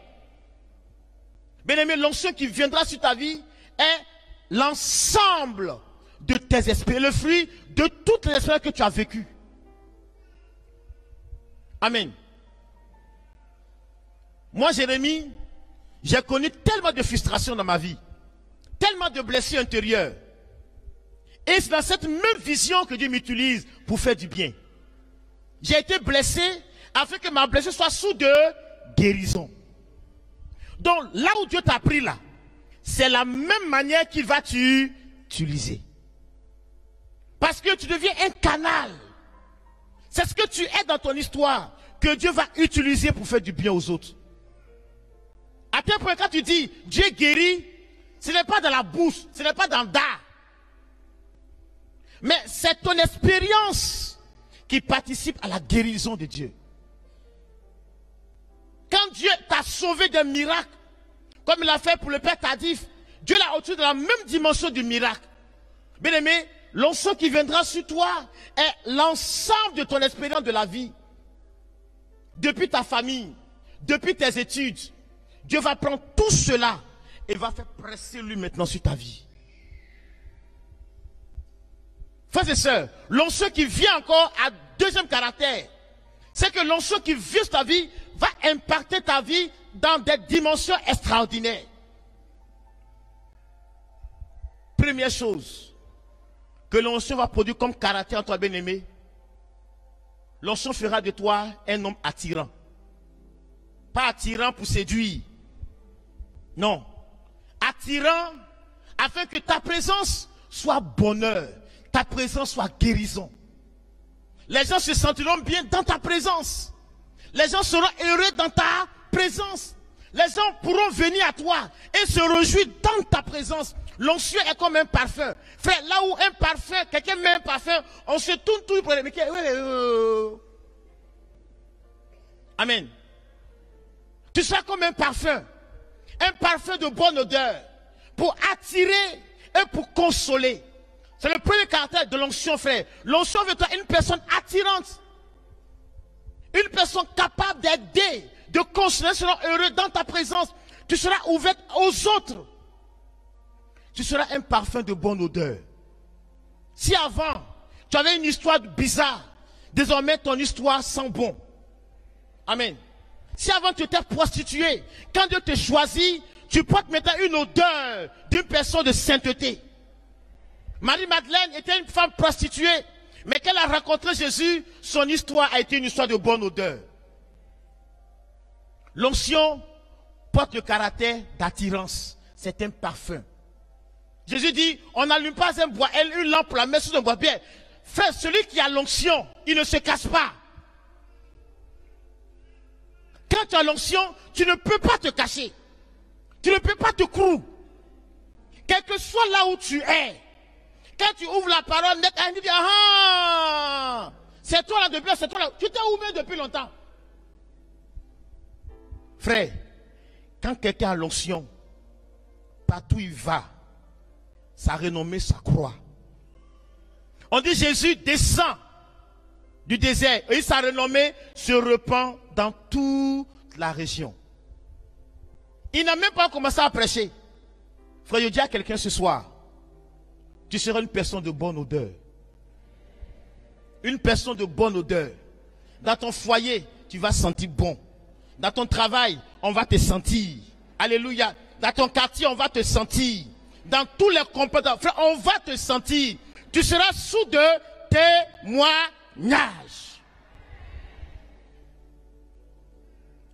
Bien aimé, l'onction qui viendra sur ta vie est l'ensemble de tes esprits, le fruit de toutes les expériences que tu as vécues. Amen. Moi, Jérémie, j'ai connu tellement de frustration dans ma vie, tellement de blessures intérieures. Et c'est dans cette même vision que Dieu m'utilise pour faire du bien. J'ai été blessé afin que ma blessure soit sous de guérison. Donc, là où Dieu t'a pris là, c'est la même manière qu'il va t'utiliser. Parce que tu deviens un canal. C'est ce que tu es dans ton histoire que Dieu va utiliser pour faire du bien aux autres. À tel point, quand tu dis Dieu guérit, ce n'est pas dans la bouche, ce n'est pas dans le dard. Mais c'est ton expérience qui participe à la guérison de Dieu. Quand Dieu t'a sauvé d'un miracle, comme il l'a fait pour le Père Tardif, Dieu l'a au-dessus de la même dimension du miracle. Bien aimé, l'onction qui viendra sur toi est l'ensemble de ton expérience de la vie. Depuis ta famille, depuis tes études, Dieu va prendre tout cela et va faire presser lui maintenant sur ta vie. Frères et sœurs, l'onction qui vient encore à deuxième caractère, c'est que l'onction qui vient sur ta vie va impacter ta vie dans des dimensions extraordinaires. Première chose que l'onction va produire comme caractère en toi, bien-aimé, l'onction fera de toi un homme attirant. Pas attirant pour séduire. Non. Attirant afin que ta présence soit bonheur, ta présence soit guérison. Les gens se sentiront bien dans ta présence. Les gens seront heureux dans ta présence. Les gens pourront venir à toi et se réjouir dans ta présence. L'onction est comme un parfum. Frère, là où un parfum, quelqu'un met un parfum, on se tourne tout pour les mecs. Amen. Tu seras comme un parfum de bonne odeur, pour attirer et pour consoler. C'est le premier caractère de l'onction, frère. L'onction veut être une personne attirante, une personne capable d'aider, de consoler, seront heureux dans ta présence. Tu seras ouverte aux autres. Tu seras un parfum de bonne odeur. Si avant, tu avais une histoire bizarre, désormais ton histoire sent bon. Amen. Si avant tu étais prostituée, quand Dieu te choisit, tu portes maintenant une odeur d'une personne de sainteté. Marie-Madeleine était une femme prostituée, mais quand elle a rencontré Jésus, son histoire a été une histoire de bonne odeur. L'onction porte le caractère d'attirance. C'est un parfum. Jésus dit, on n'allume pas une lampe pour la mettre sous un bois-pierre. Frère, celui qui a l'onction, il ne se casse pas. Quand tu as l'onction, tu ne peux pas te cacher. Tu ne peux pas te croire. Quel que soit là où tu es, quand tu ouvres la parole, tu dis, ah, c'est toi là depuis, c'est toi là. Tu t'es ouvert depuis longtemps. Frère, quand quelqu'un a l'onction, partout il va, sa renommée s'accroît. On dit Jésus descend du désert et sa renommée se répand dans toute la région. Il n'a même pas commencé à prêcher. Frère, je dis à quelqu'un ce soir, tu seras une personne de bonne odeur. Une personne de bonne odeur. Dans ton foyer, tu vas sentir bon. Dans ton travail, on va te sentir. Alléluia. Dans ton quartier, on va te sentir. Dans tous les compétences, frère, on va te sentir. Tu seras sous de témoignages.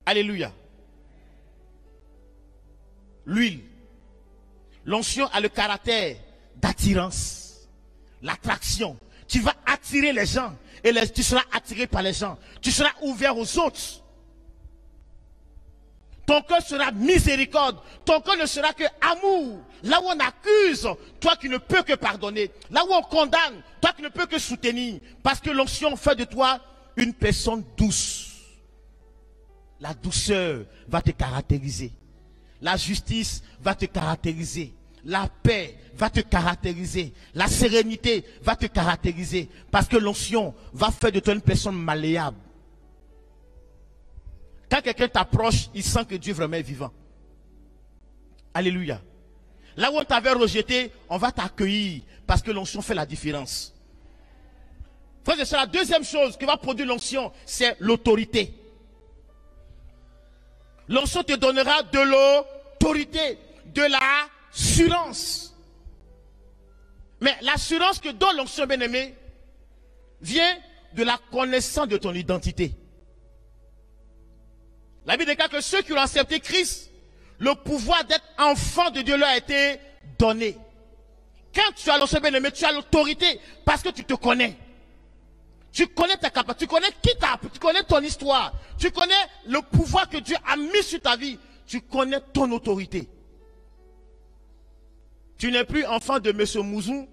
Alléluia. L'huile. L'onction a le caractère d'attirance, l'attraction. Tu vas attirer les gens et tu seras attiré par les gens. Tu seras ouvert aux autres. Ton cœur sera miséricorde. Ton cœur ne sera que amour. Là où on accuse, toi qui ne peux que pardonner. Là où on condamne, toi qui ne peux que soutenir. Parce que l'onction fait de toi une personne douce. La douceur va te caractériser. La justice va te caractériser. La paix va te caractériser. La sérénité va te caractériser. Parce que l'onction va faire de toi une personne malléable. Quand quelqu'un t'approche, il sent que Dieu vraiment est vivant. Alléluia. Là où on t'avait rejeté, on va t'accueillir parce que l'onction fait la différence. Frère, c'est la deuxième chose que va produire l'onction, c'est l'autorité. L'onction te donnera de l'autorité, de l'assurance. Mais l'assurance que donne l'onction, bien-aimé, vient de la connaissance de ton identité. La Bible déclare que ceux qui ont accepté Christ, le pouvoir d'être enfant de Dieu leur a été donné. Quand tu as l'onction, bien-aimé, tu as l'autorité parce que tu te connais. Tu connais ta capacité, tu connais qui t'a, tu connais ton histoire, tu connais le pouvoir que Dieu a mis sur ta vie, tu connais ton autorité. Tu n'es plus enfant de M. Mouzou,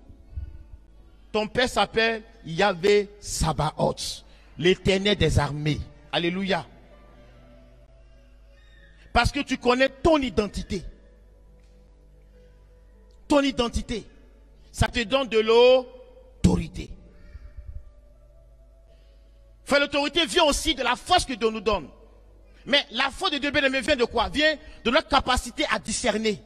ton père s'appelle Yahvé Sabaoth, l'Éternel des armées. Alléluia. Parce que tu connais ton identité. Ton identité, ça te donne de l'autorité. L'autorité vient aussi de la force que Dieu nous donne. Mais la force de Dieu bien-aimé vient de quoi? Vient de notre capacité à discerner.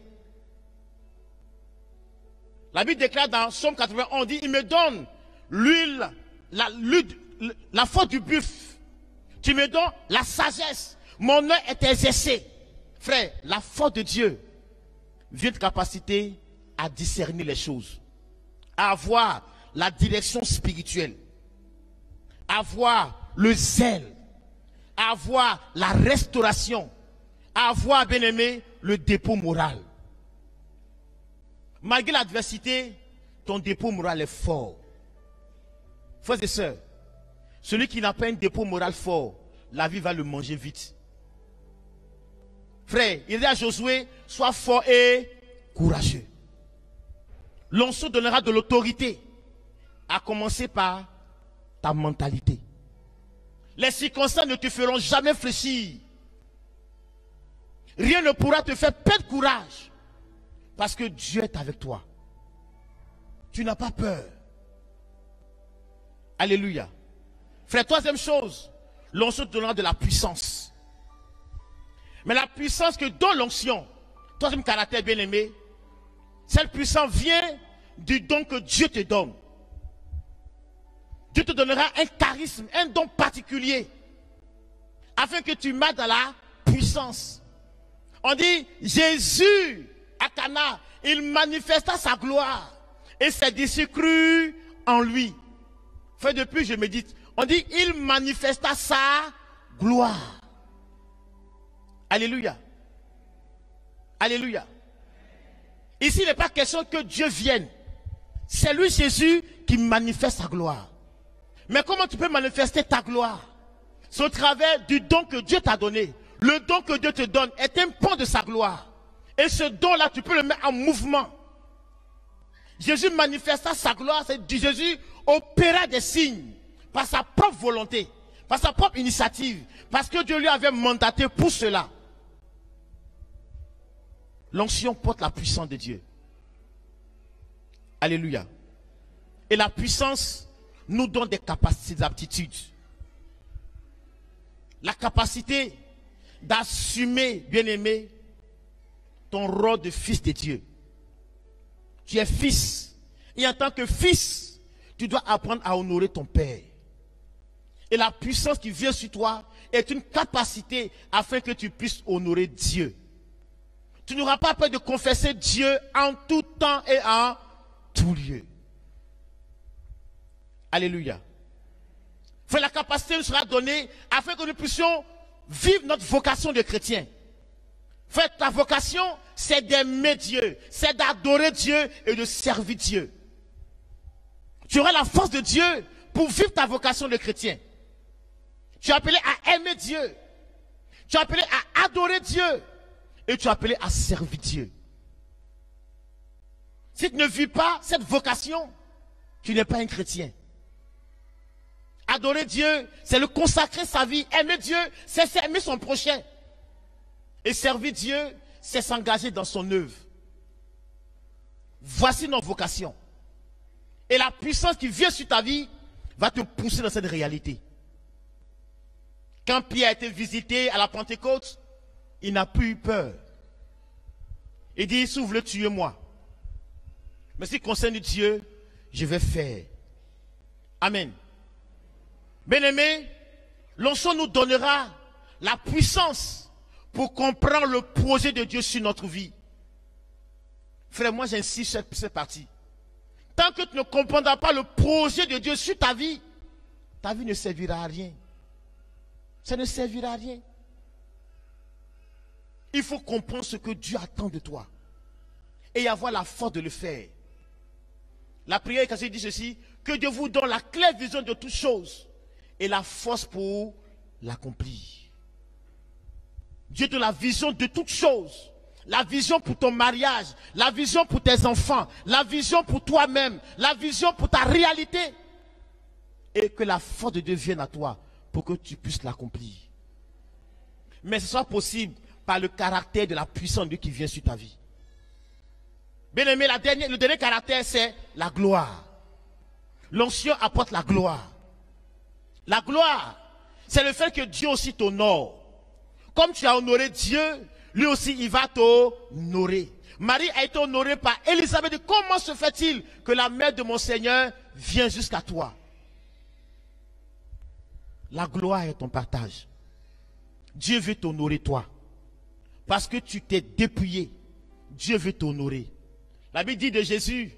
La Bible déclare dans Psaume 81, on dit, il me donne l'huile, la force du buffle. Tu me donnes la sagesse. Mon œil est exercé. Frère, la force de Dieu vient de capacité à discerner les choses. À avoir la direction spirituelle. Avoir le zèle, avoir la restauration, avoir, bien aimé, le dépôt moral. Malgré l'adversité, ton dépôt moral est fort. Frères et sœurs, celui qui n'a pas un dépôt moral fort, la vie va le manger vite. Frère, il dit à Josué, sois fort et courageux. L'onction donnera de l'autorité, à commencer par ta mentalité. Les circonstances ne te feront jamais fléchir. Rien ne pourra te faire perdre courage. Parce que Dieu est avec toi. Tu n'as pas peur. Alléluia. Frère, troisième chose, l'onction te donnera de la puissance. Mais la puissance que donne l'onction, troisième caractère bien aimé, cette puissance vient du don que Dieu te donne. Dieu te donnera un charisme, un don particulier, afin que tu marches dans la puissance. On dit, Jésus, à Cana, il manifesta sa gloire, et ses disciples crurent en lui. Fait depuis, je médite, on dit, il manifesta sa gloire. Alléluia. Alléluia. Ici, il n'est pas question que Dieu vienne. C'est lui, Jésus, qui manifeste sa gloire. Mais comment tu peux manifester ta gloire? C'est au travers du don que Dieu t'a donné. Le don que Dieu te donne est un pont de sa gloire. Et ce don-là, tu peux le mettre en mouvement. Jésus manifesta sa gloire, Jésus opéra des signes par sa propre volonté, par sa propre initiative, parce que Dieu lui avait mandaté pour cela. L'onction porte la puissance de Dieu. Alléluia. Et la puissance nous donne des capacités, des aptitudes. La capacité d'assumer, bien-aimé, ton rôle de fils de Dieu. Tu es fils. Et en tant que fils, tu dois apprendre à honorer ton père. Et la puissance qui vient sur toi est une capacité afin que tu puisses honorer Dieu. Tu n'auras pas peur de confesser Dieu en tout temps et en tout lieu. Alléluia. Frère, la capacité nous sera donnée afin que nous puissions vivre notre vocation de chrétien. Frère, ta vocation, c'est d'aimer Dieu, c'est d'adorer Dieu et de servir Dieu. Tu auras la force de Dieu pour vivre ta vocation de chrétien. Tu es appelé à aimer Dieu. Tu es appelé à adorer Dieu. Et tu es appelé à servir Dieu. Si tu ne vis pas cette vocation, tu n'es pas un chrétien. Adorer Dieu, c'est le consacrer sa vie. Aimer Dieu, c'est aimer son prochain. Et servir Dieu, c'est s'engager dans son œuvre. Voici notre vocation. Et la puissance qui vient sur ta vie va te pousser dans cette réalité. Quand Pierre a été visité à la Pentecôte, il n'a plus eu peur. Il dit, si vous voulez tuer moi, mais si concerne Dieu, je vais faire. Amen. Bien-aimé, l'onction nous donnera la puissance pour comprendre le projet de Dieu sur notre vie. Frère, moi j'insiste sur cette partie. Tant que tu ne comprendras pas le projet de Dieu sur ta vie ne servira à rien. Ça ne servira à rien. Il faut comprendre ce que Dieu attend de toi. Et avoir la force de le faire. La prière quand il dit ceci, que Dieu vous donne la claire vision de toutes choses et la force pour l'accomplir. Dieu donne la vision de toutes choses. La vision pour ton mariage, la vision pour tes enfants, la vision pour toi-même, la vision pour ta réalité. Et que la force de Dieu vienne à toi pour que tu puisses l'accomplir. Mais ce soit possible par le caractère de la puissance de Dieu qui vient sur ta vie. Bien aimé, le dernier caractère, c'est la gloire. L'onction apporte la gloire. La gloire, c'est le fait que Dieu aussi t'honore. Comme tu as honoré Dieu, lui aussi il va t'honorer. Marie a été honorée par Élisabeth. Comment se fait-il que la mère de mon Seigneur vient jusqu'à toi? La gloire est ton partage. Dieu veut t'honorer toi. Parce que tu t'es dépouillé. Dieu veut t'honorer. La Bible dit de Jésus,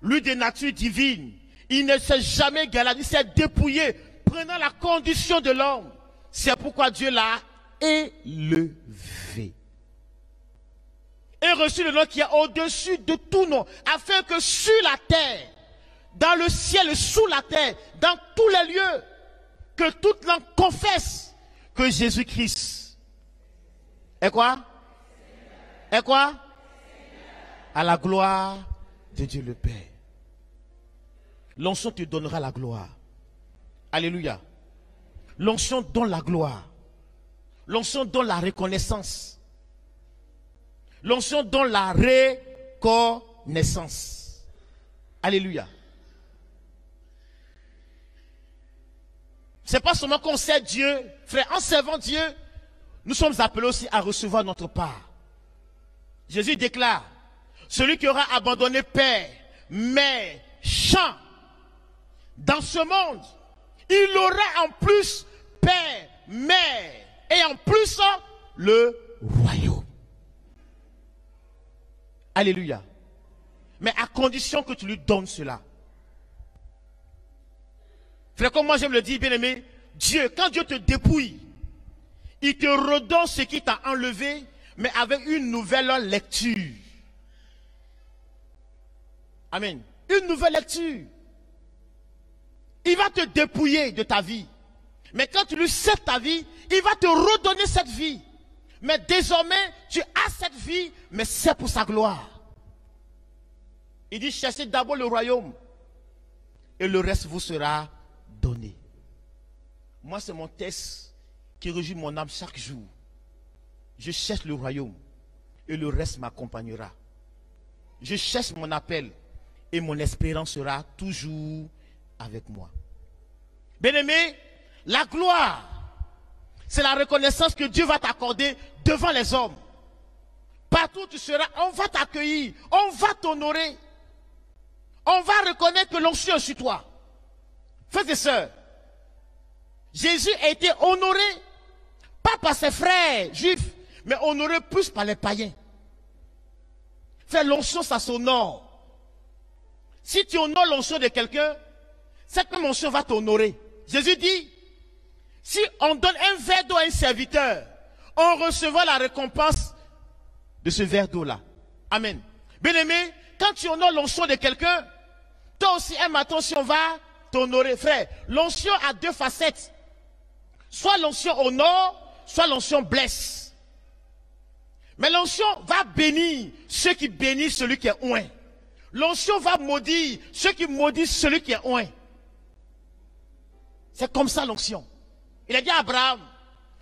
lui de nature divine, il ne s'est jamais galadé, il s'est dépouillé, prenant la condition de l'homme. C'est pourquoi Dieu l'a élevé. Et reçu le nom qui est au-dessus de tout nom, afin que sur la terre, dans le ciel et sous la terre, dans tous les lieux, que toute langue confesse que Jésus-Christ est quoi? Est quoi? À la gloire de Dieu le Père. L'onction te donnera la gloire. Alléluia. L'onction donne la gloire. L'onction donne la reconnaissance. L'onction donne la reconnaissance. Alléluia. C'est pas seulement qu'on sert Dieu, frère, en servant Dieu, nous sommes appelés aussi à recevoir notre part. Jésus déclare, celui qui aura abandonné père, mère, champ, dans ce monde, il aura en plus père, mère, et en plus le royaume. Alléluia. Mais à condition que tu lui donnes cela. Frère, comme moi j'aime le dire, bien aimé, Dieu, quand Dieu te dépouille, il te redonne ce qui t'a enlevé, mais avec une nouvelle lecture. Amen. Une nouvelle lecture. Il va te dépouiller de ta vie. Mais quand tu lui cèdes ta vie, il va te redonner cette vie. Mais désormais, tu as cette vie, mais c'est pour sa gloire. Il dit, cherchez d'abord le royaume. Et le reste vous sera donné. Moi, c'est mon texte qui réjouit mon âme chaque jour. Je cherche le royaume. Et le reste m'accompagnera. Je cherche mon appel. Et mon espérance sera toujours avec moi. Bien-aimé, la gloire, c'est la reconnaissance que Dieu va t'accorder devant les hommes. Partout où tu seras, on va t'accueillir, on va t'honorer. On va reconnaître que l'onction est sur toi. Frères et sœurs, Jésus a été honoré, pas par ses frères juifs, mais honoré plus par les païens. Faire l'onction, ça s'honore. Si tu honores l'onction de quelqu'un, cette même onction va t'honorer. Jésus dit, si on donne un verre d'eau à un serviteur, on recevra la récompense de ce verre d'eau-là. Amen. Bien-aimé, quand tu honores l'onction de quelqu'un, toi aussi, un matin, si on va t'honorer, frère, l'onction a deux facettes. Soit l'onction honore, soit l'onction blesse. Mais l'onction va bénir ceux qui bénissent celui qui est oint. L'onction va maudire ceux qui maudissent celui qui est oint. C'est comme ça l'onction. Il a dit à Abraham,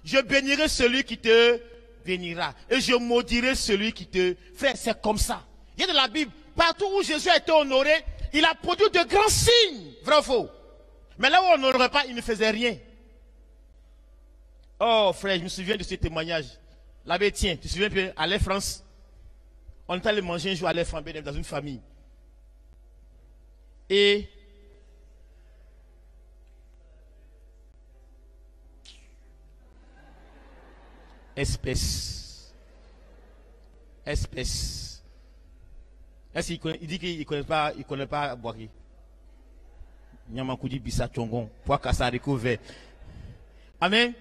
je bénirai celui qui te bénira. Et je maudirai celui qui te... Frère, c'est comme ça. Il y a dans la Bible, partout où Jésus a été honoré, il a produit de grands signes. Vrai ou faux? Mais là où on n'honorait pas, il ne faisait rien. Oh frère, je me souviens de ce témoignage. L'abbé, tiens, tu te souviens qu'à l'Air France, on est allé manger un jour à l'Air France dans une famille. Et espèce. Est-ce qu'il dit qu'il ne connaît pas Boiri. Nyamakoudi Bissa Tchongon. Pour Kassariko vert. Amen.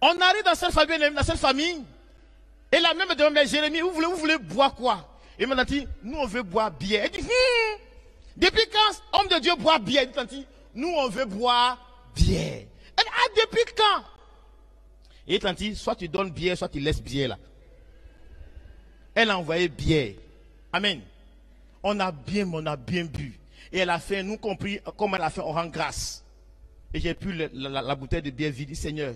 On arrive dans cette famille. Et la même demande, mais Jérémie, vous voulez boire quoi? Et il m'a dit, nous on veut boire bière. Il dit, depuis quand homme de Dieu boit bière? Il dit, nous on veut boire bière. Elle dit, ah, depuis quand? Et il dit, soit tu donnes bière, soit tu laisses bière là. Elle a envoyé bière. Amen. On a bien bu. Et elle a fait, nous compris, comme elle a fait, on rend grâce. Et j'ai pu la bouteille de bière vide. Seigneur,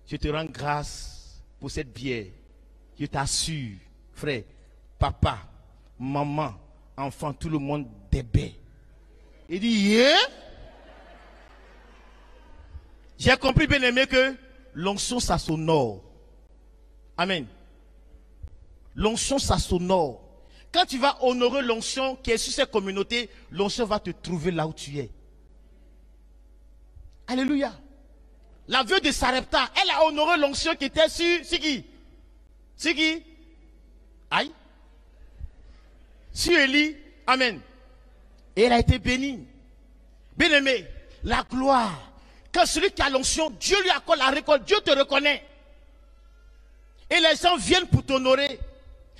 je te rends grâce pour cette bière. Je t'assure, frère, papa, maman, enfant, tout le monde bébé. Il dit, yeah. J'ai compris, bien aimé, que l'onction, ça s'honore. Amen. L'onction, ça s'honore. Quand tu vas honorer l'onction qui est sur cette communauté, l'onction va te trouver là où tu es. Alléluia. La veuve de Sarepta, elle a honoré l'onction qui était sur qui? C'est qui? Aïe. Sur Élie. Amen. Et elle a été bénie. Bien aimé, la gloire. Quand celui qui a l'onction, Dieu lui accorde la récolte, Dieu te reconnaît. Et les gens viennent pour t'honorer.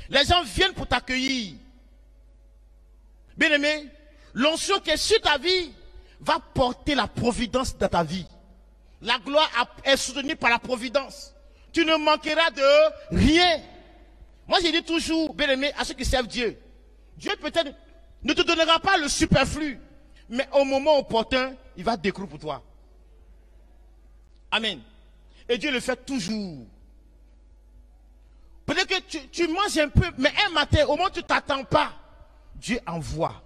Les gens viennent pour t'accueillir. Bien aimé, l'onction qui est sur ta vie va porter la providence dans ta vie. La gloire est soutenue par la providence. Tu ne manqueras de rien. Moi, j'ai dit toujours, bien aimé, à ceux qui servent Dieu, Dieu peut-être ne te donnera pas le superflu, mais au moment opportun, il va découvrir pour toi. Amen. Et Dieu le fait toujours. Peut-être que tu manges un peu, mais un matin, au moment où tu ne t'attends pas, Dieu envoie.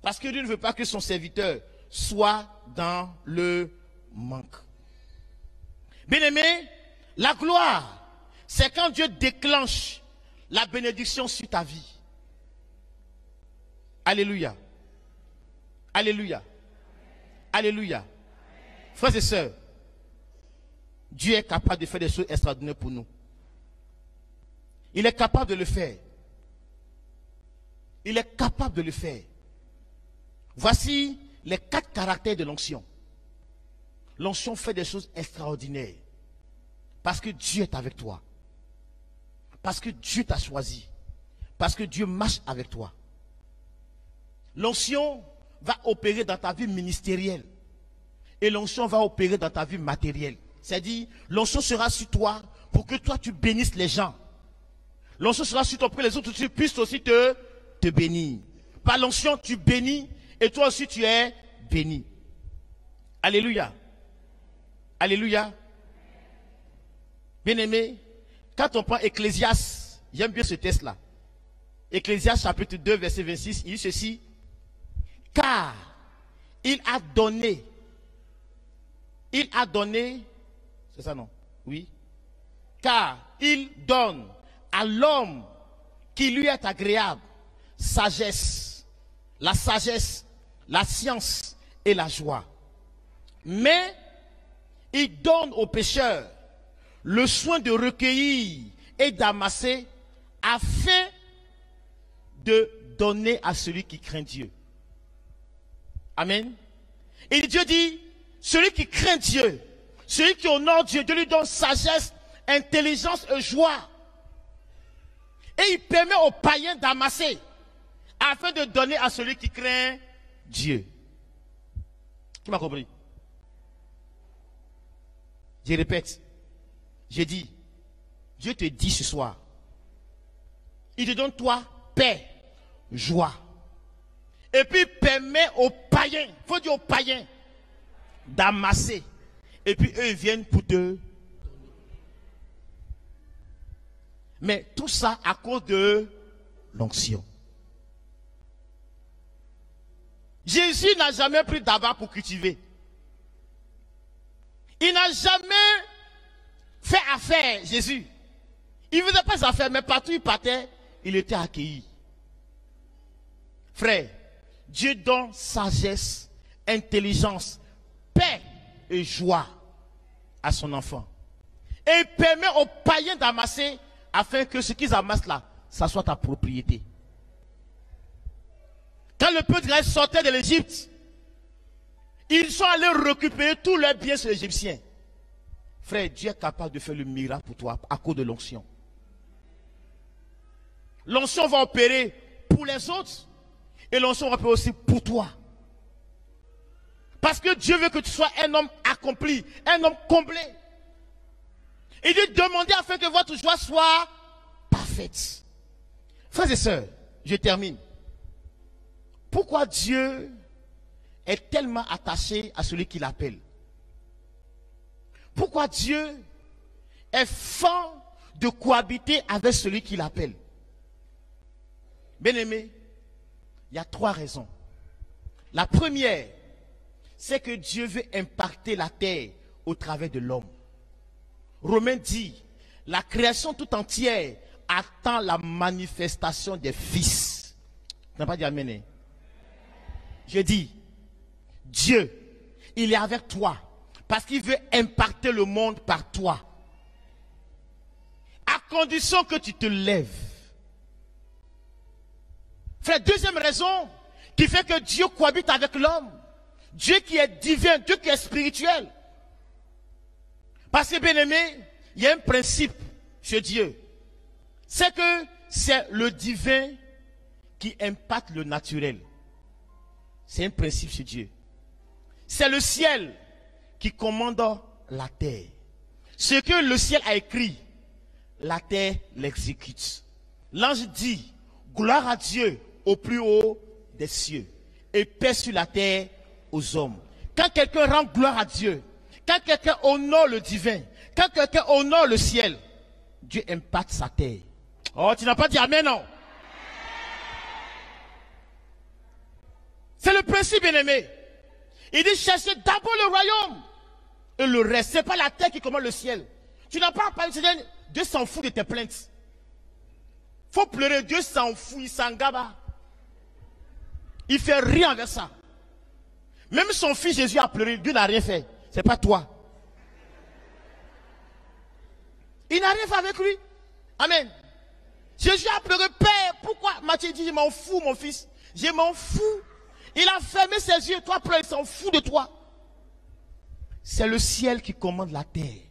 Parce que Dieu ne veut pas que son serviteur soit dans le manque. Bien-aimé, la gloire, c'est quand Dieu déclenche la bénédiction sur ta vie. Alléluia. Alléluia. Alléluia. Frères et sœurs, Dieu est capable de faire des choses extraordinaires pour nous. Il est capable de le faire. Il est capable de le faire. Voici les 4 caractères de l'onction. L'onction fait des choses extraordinaires. Parce que Dieu est avec toi. Parce que Dieu t'a choisi. Parce que Dieu marche avec toi. L'onction va opérer dans ta vie ministérielle. Et l'onction va opérer dans ta vie matérielle. C'est-à-dire, l'onction sera sur toi pour que toi tu bénisses les gens. L'onction sera sur toi pour que les autres puissent aussi te bénir. Par l'onction, tu bénis et toi aussi tu es béni. Alléluia. Alléluia. Bien-aimé, quand on prend Ecclésiaste, j'aime bien ce texte-là. Ecclésiaste chapitre 2, verset 26, il dit ceci. Car il a donné, c'est ça non? Oui. Car il donne à l'homme qui lui est agréable sagesse, la science et la joie. Mais il donne aux pécheurs le soin de recueillir et d'amasser afin de donner à celui qui craint Dieu. Amen. Et Dieu dit, celui qui craint Dieu, celui qui honore Dieu, Dieu lui donne sagesse intelligence et joie. Et il permet aux païens d'amasser afin de donner à celui qui craint Dieu. Qui m'a compris? Je répète. J'ai dit, Dieu te dit ce soir, il te donne toi paix, joie. Et puis il permet aux païens, il faut dire aux païens, d'amasser. Et puis eux, ils viennent pour te... Mais tout ça à cause de l'onction. Jésus n'a jamais pris d'abord pour cultiver. Il n'a jamais fait affaire, Jésus. Il ne faisait pas affaire, mais partout où il partait, il était accueilli. Frère, Dieu donne sagesse, intelligence, paix et joie à son enfant. Et il permet aux païens d'amasser afin que ce qu'ils amassent là, ça soit ta propriété. Quand le peuple d'Israël sortait de l'Égypte, ils sont allés récupérer tous leurs biens sur les Égyptiens. Frère, Dieu est capable de faire le miracle pour toi à cause de l'onction. L'onction va opérer pour les autres et l'onction va opérer aussi pour toi. Parce que Dieu veut que tu sois un homme accompli, un homme comblé. Il dit demandez afin que votre joie soit parfaite. Frères et sœurs, je termine. Pourquoi Dieu est tellement attaché à celui qui l'appelle? Pourquoi Dieu est fan de cohabiter avec celui qui l'appelle? Bien-aimé, il y a 3 raisons. La première, c'est que Dieu veut impacter la terre au travers de l'homme. Romains dit, la création tout entière attend la manifestation des fils. Tu n'as pas dit amen? Je dis, Dieu, il est avec toi parce qu'il veut impacter le monde par toi. À condition que tu te lèves. Frère, deuxième raison qui fait que Dieu cohabite avec l'homme. Dieu qui est divin, Dieu qui est spirituel. Parce que bien aimé, il y a un principe chez Dieu. C'est que c'est le divin qui impacte le naturel. C'est un principe chez Dieu. C'est le ciel qui commande la terre. Ce que le ciel a écrit, la terre l'exécute. L'ange dit, gloire à Dieu au plus haut des cieux et paix sur la terre aux hommes. Quand quelqu'un rend gloire à Dieu, quand quelqu'un honore le divin, quand quelqu'un honore le ciel, Dieu impacte sa terre. Oh, tu n'as pas dit amen, non? C'est le principe, bien-aimé. Il dit cherchez d'abord le royaume. Et le reste, ce n'est pas la terre qui commande le ciel. Tu n'as pas à parler, Dieu s'en fout de tes plaintes. Faut pleurer, Dieu s'en fout, il s'en gaba. Il fait rien avec ça. Même son fils Jésus a pleuré, Dieu n'a rien fait. Ce n'est pas toi. Il n'a rien fait avec lui. Amen. Jésus a pleuré, Père, pourquoi? Matthieu dit, je m'en fous, mon fils. Je m'en fous. Il a fermé ses yeux, toi pleure, il s'en fout de toi. C'est le ciel qui commande la terre.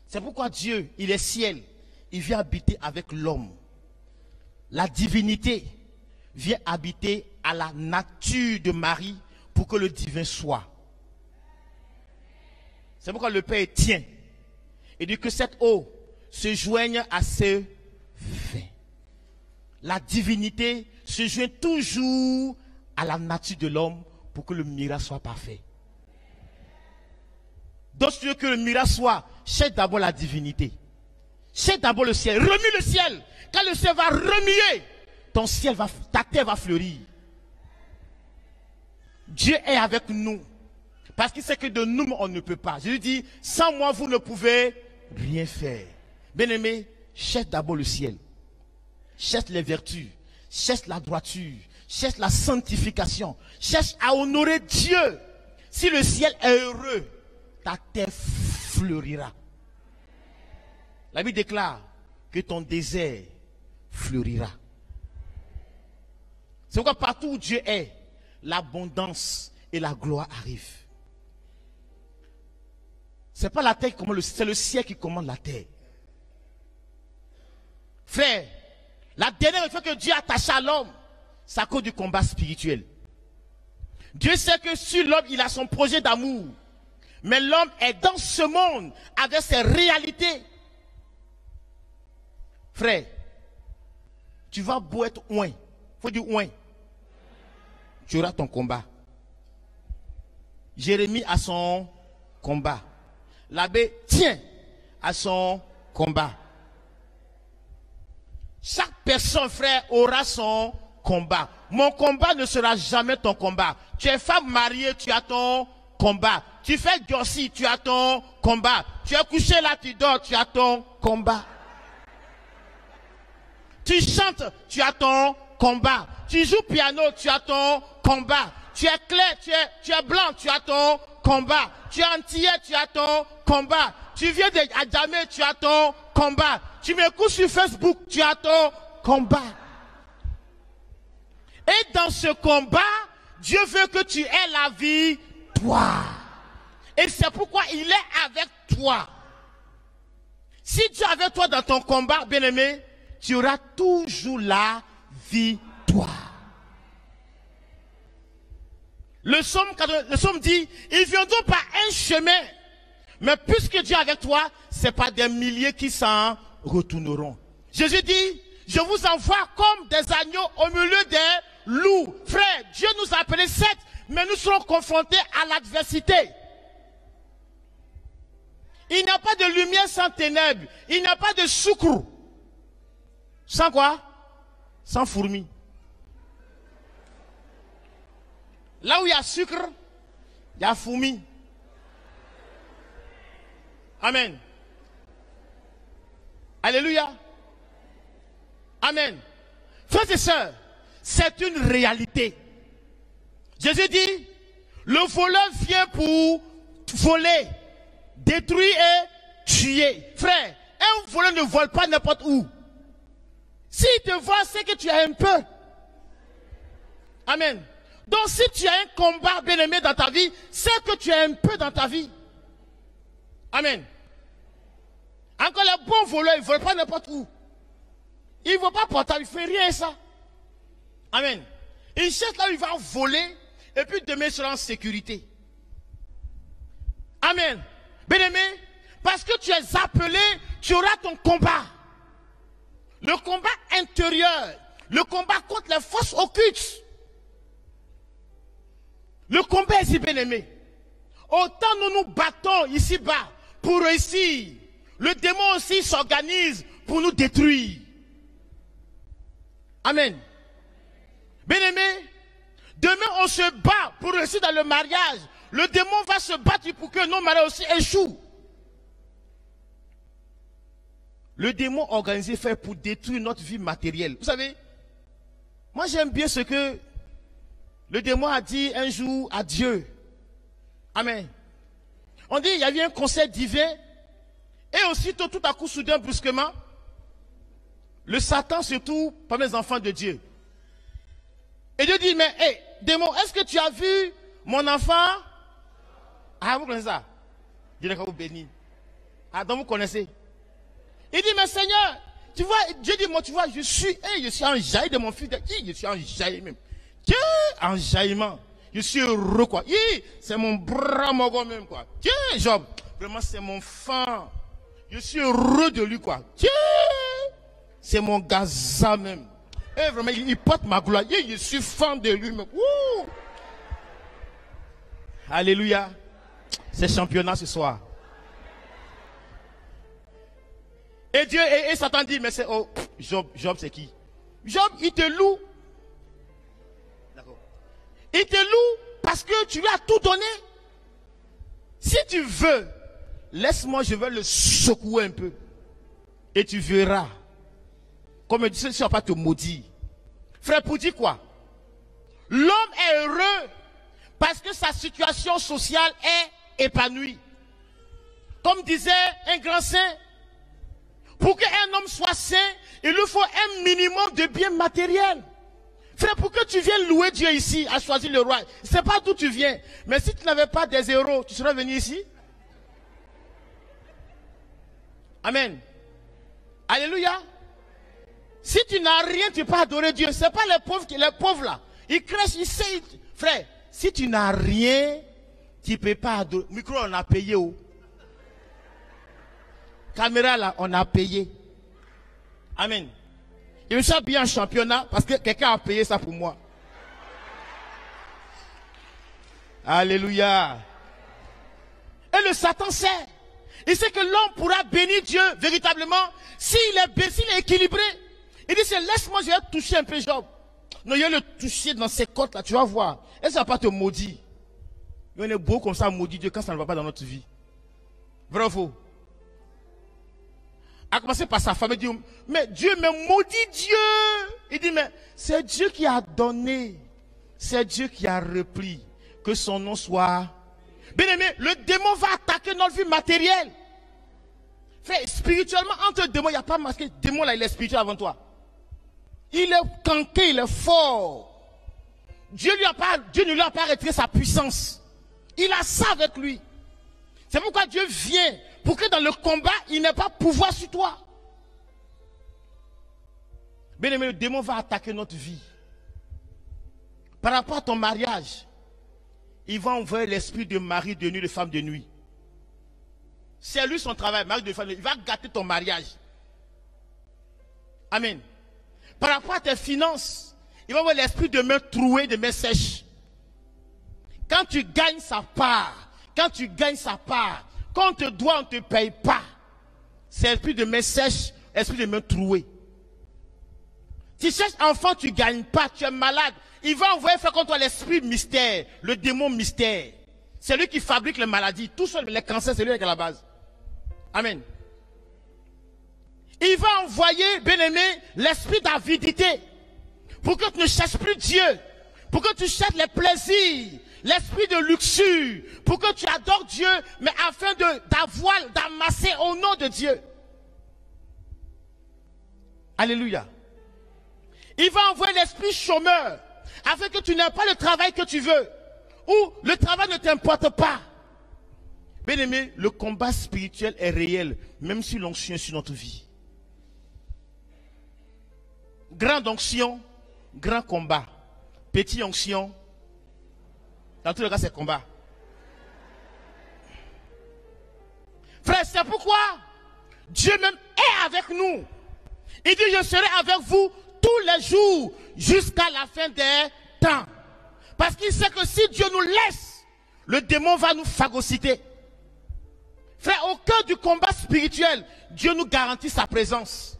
C'est pourquoi Dieu, il est ciel. Il vient habiter avec l'homme. La divinité vient habiter à la nature de Marie pour que le divin soit. C'est pourquoi le Père tient. Il dit que cette eau se joigne à ce vin. La divinité se joint toujours à la nature de l'homme pour que le miracle soit parfait. Donc, si tu veux que le miracle soit, cherche d'abord la divinité. Cherche d'abord le ciel. Remue le ciel. Quand le ciel va remuer, ta terre va fleurir. Dieu est avec nous. Parce qu'il sait que de nous, on ne peut pas. Je lui dis, sans moi, vous ne pouvez rien faire. Bien-aimé, cherche d'abord le ciel. Cherche les vertus. Cherche la droiture. Cherche la sanctification. Cherche à honorer Dieu. Si le ciel est heureux, ta terre fleurira. La Bible déclare que ton désert fleurira. C'est pourquoi partout où Dieu est, l'abondance et la gloire arrivent. C'est pas la terre qui commande, c'est le ciel qui commande la terre. Frère, la dernière fois que Dieu a attaché à l'homme, c'est à cause du combat spirituel. Dieu sait que sur l'homme, il a son projet d'amour. Mais l'homme est dans ce monde avec ses réalités. Frère, tu vas beau être oint. Il faut dire oint. Tu auras ton combat. Jérémie a son combat. L'abbé tient à son combat. Chaque personne, frère, aura son combat. Mon combat ne sera jamais ton combat. Tu es femme mariée, tu as ton combat. Tu fais gossi, tu as ton combat. Tu es couché là, tu dors, tu as ton combat. Tu chantes, tu as ton combat. Tu joues piano, tu as ton combat. Tu es clair, tu es blanc, tu as ton combat. Tu es antillais, tu as ton combat. Tu viens de Adjamé, tu as ton combat. Tu m'écoutes sur Facebook, tu as ton combat. Et dans ce combat, Dieu veut que tu aies la vie, toi. Et c'est pourquoi il est avec toi. Si Dieu est avec toi dans ton combat, bien-aimé, tu auras toujours la victoire. Le psaume dit, ils viendront par un chemin. Mais puisque Dieu est avec toi, c'est pas des milliers qui s'en retourneront. Jésus dit, je vous envoie comme des agneaux au milieu des loups. Frère, Dieu nous a appelés sept, mais nous serons confrontés à l'adversité. Il n'y a pas de lumière sans ténèbres. Il n'y a pas de sucre. Sans quoi? Sans fourmis. Là où il y a sucre, il y a fourmis. Amen. Alléluia. Amen. Frères et sœurs, c'est une réalité. Jésus dit, le voleur vient pour voler, détruire et tuer. Frère, un voleur ne vole pas n'importe où. S'il te vole, c'est que tu as un peu. Amen. Donc si tu as un combat bien-aimé dans ta vie, c'est que tu as un peu dans ta vie. Amen. Encore les bons voleurs, ils ne volent pas n'importe où. Ils ne vont pas portable, ils ne font rien ça. Amen. Ils cherchent là où ils vont voler et puis demain ils seront en sécurité. Amen. Bien-aimé, parce que tu es appelé, tu auras ton combat. Le combat intérieur, le combat contre les forces occultes. Le combat est si bien-aimé. Autant nous nous battons ici-bas pour réussir, le démon aussi s'organise pour nous détruire. Amen. Bien-aimé, demain on se bat pour réussir dans le mariage. Le démon va se battre pour que nos mariages aussi échouent. Le démon organisé fait pour détruire notre vie matérielle. Vous savez, moi j'aime bien ce que le démon a dit un jour à Dieu. Amen. On dit il y avait un conseil divin et aussitôt tout à coup soudain brusquement le Satan surtout parmi les enfants de Dieu. Et Dieu dit mais hé démon, est-ce que tu as vu mon enfant? Ah vous connaissez ça? Dieu vous bénit. Ah donc vous connaissez. Il dit mais Seigneur, tu vois, Dieu dit moi tu vois je suis en jaillit de mon fils. Je suis en jaillit même. Dieu en jaillement. Je suis heureux quoi. C'est mon bras mogo même quoi. Dieu Job, vraiment c'est mon fan. Je suis heureux de lui quoi. Dieu, c'est mon gaza même. Et vraiment il porte ma gloire. Je suis fan de lui même. Ouh. Alléluia. C'est championnat ce soir. Et Dieu et Satan dit mais c'est Job c'est qui? Job il te loue. D'accord. Il te loue parce que tu lui as tout donné. Si tu veux, laisse-moi, je vais le secouer un peu. Et tu verras. Comme Dieu ne va pas te maudire. Frère, pour dire quoi? L'homme est heureux parce que sa situation sociale est épanouie. Comme disait un grand saint, pour qu'un homme soit saint, il lui faut un minimum de biens matériels. Frère, pour que tu viennes louer Dieu ici, à choisir le roi, je ne sais pas d'où tu viens. Mais si tu n'avais pas des euros, tu serais venu ici? Amen. Alléluia. Si tu n'as rien, tu peux adorer Dieu. Ce n'est pas les pauvres là. Ils crèchent, ils savent. Frère, si tu n'as rien, tu ne peux pas adorer. Micro, on a payé où? Caméra là, on a payé. Amen. Je me suis habillé en championnat parce que quelqu'un a payé ça pour moi. Alléluia. Et le Satan sait. Il sait que l'homme pourra bénir Dieu véritablement s'il est équilibré. Il dit, laisse-moi, je vais toucher un peu Job. Non, il va le toucher dans ses côtes là, tu vas voir. Et ça ne va pas te maudire. Il y en a beaucoup comme ça à maudire Dieu quand ça ne va pas dans notre vie. Vrai ou faux? A commencé par sa femme, il dit, mais Dieu me maudit Dieu. Il dit, mais c'est Dieu qui a donné. C'est Dieu qui a repris. Que son nom soit... Bien aimé, le démon va attaquer notre vie matérielle. Frère, spirituellement, entre démons, il n'y a pas masqué. Le démon là, il est spirituel avant toi. Il est canqué, il est fort. Dieu ne lui a pas retiré sa puissance. Il a ça avec lui. C'est pourquoi Dieu vient, pour que dans le combat, il n'ait pas pouvoir sur toi. Bien aimé, le démon va attaquer notre vie. Par rapport à ton mariage, il va envoyer l'esprit de mari de nuit, de femme de nuit. C'est lui son travail, mari de femme de nuit. Il va gâter ton mariage. Amen. Par rapport à tes finances, il va envoyer l'esprit de main trouée, de main sèche. Quand tu gagnes sa part, quand on te doit, on ne te paye pas. C'est l'esprit de main sèche, esprit de main trouée. Tu cherches enfant, tu ne gagnes pas, tu es malade. Il va envoyer faire contre toi l'esprit mystère, le démon mystère. C'est lui qui fabrique les maladies. Tout seul, les cancers, c'est lui qui est à la base. Amen. Il va envoyer, bien-aimé, l'esprit d'avidité. Pour que tu ne cherches plus Dieu. Pour que tu cherches les plaisirs. L'esprit de luxure. Pour que tu adores Dieu, mais afin d'amasser au nom de Dieu. Alléluia. Il va envoyer l'esprit chômeur. Afin que tu n'aies pas le travail que tu veux. Ou le travail ne t'importe pas. Bien aimé, le combat spirituel est réel. Même si l'onction est sur notre vie. Grande onction, grand combat. Petit onction, dans tous les cas c'est combat. Frère, c'est pourquoi Dieu même est avec nous. Il dit, je serai avec vous tous les jours jusqu'à la fin des temps. Parce qu'il sait que si Dieu nous laisse, le démon va nous phagocyter. Frère, au cœur du combat spirituel, Dieu nous garantit sa présence.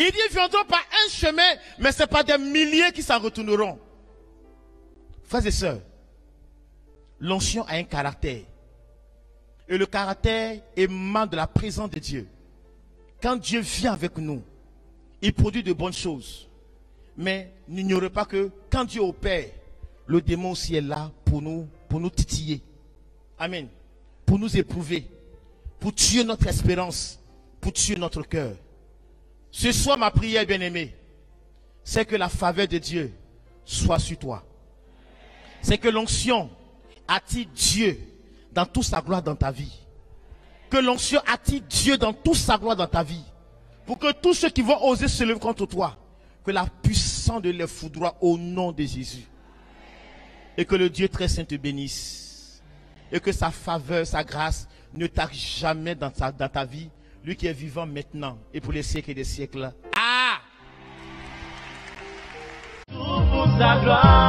Il dit, ils viendront par un chemin, mais ce n'est pas des milliers qui s'en retourneront. Frères et sœurs, l'onction a un caractère. Et le caractère émane de la présence de Dieu. Quand Dieu vient avec nous, il produit de bonnes choses. Mais n'ignorez pas que quand Dieu opère, le démon aussi est là pour nous titiller. Amen. Pour nous éprouver. Pour tuer notre espérance. Pour tuer notre cœur. Ce soir, ma prière, bien-aimée, c'est que la faveur de Dieu soit sur toi. C'est que l'onction attire Dieu dans toute sa gloire dans ta vie. Que l'onction attire Dieu dans toute sa gloire dans ta vie. Pour que tous ceux qui vont oser se lever contre toi, que la puissance de les foudroie au nom de Jésus. Et que le Dieu très saint te bénisse. Et que sa faveur, sa grâce ne t'arrive jamais dans ta vie. Lui qui est vivant maintenant et pour les siècles et des siècles. Ah! Pour sa gloire.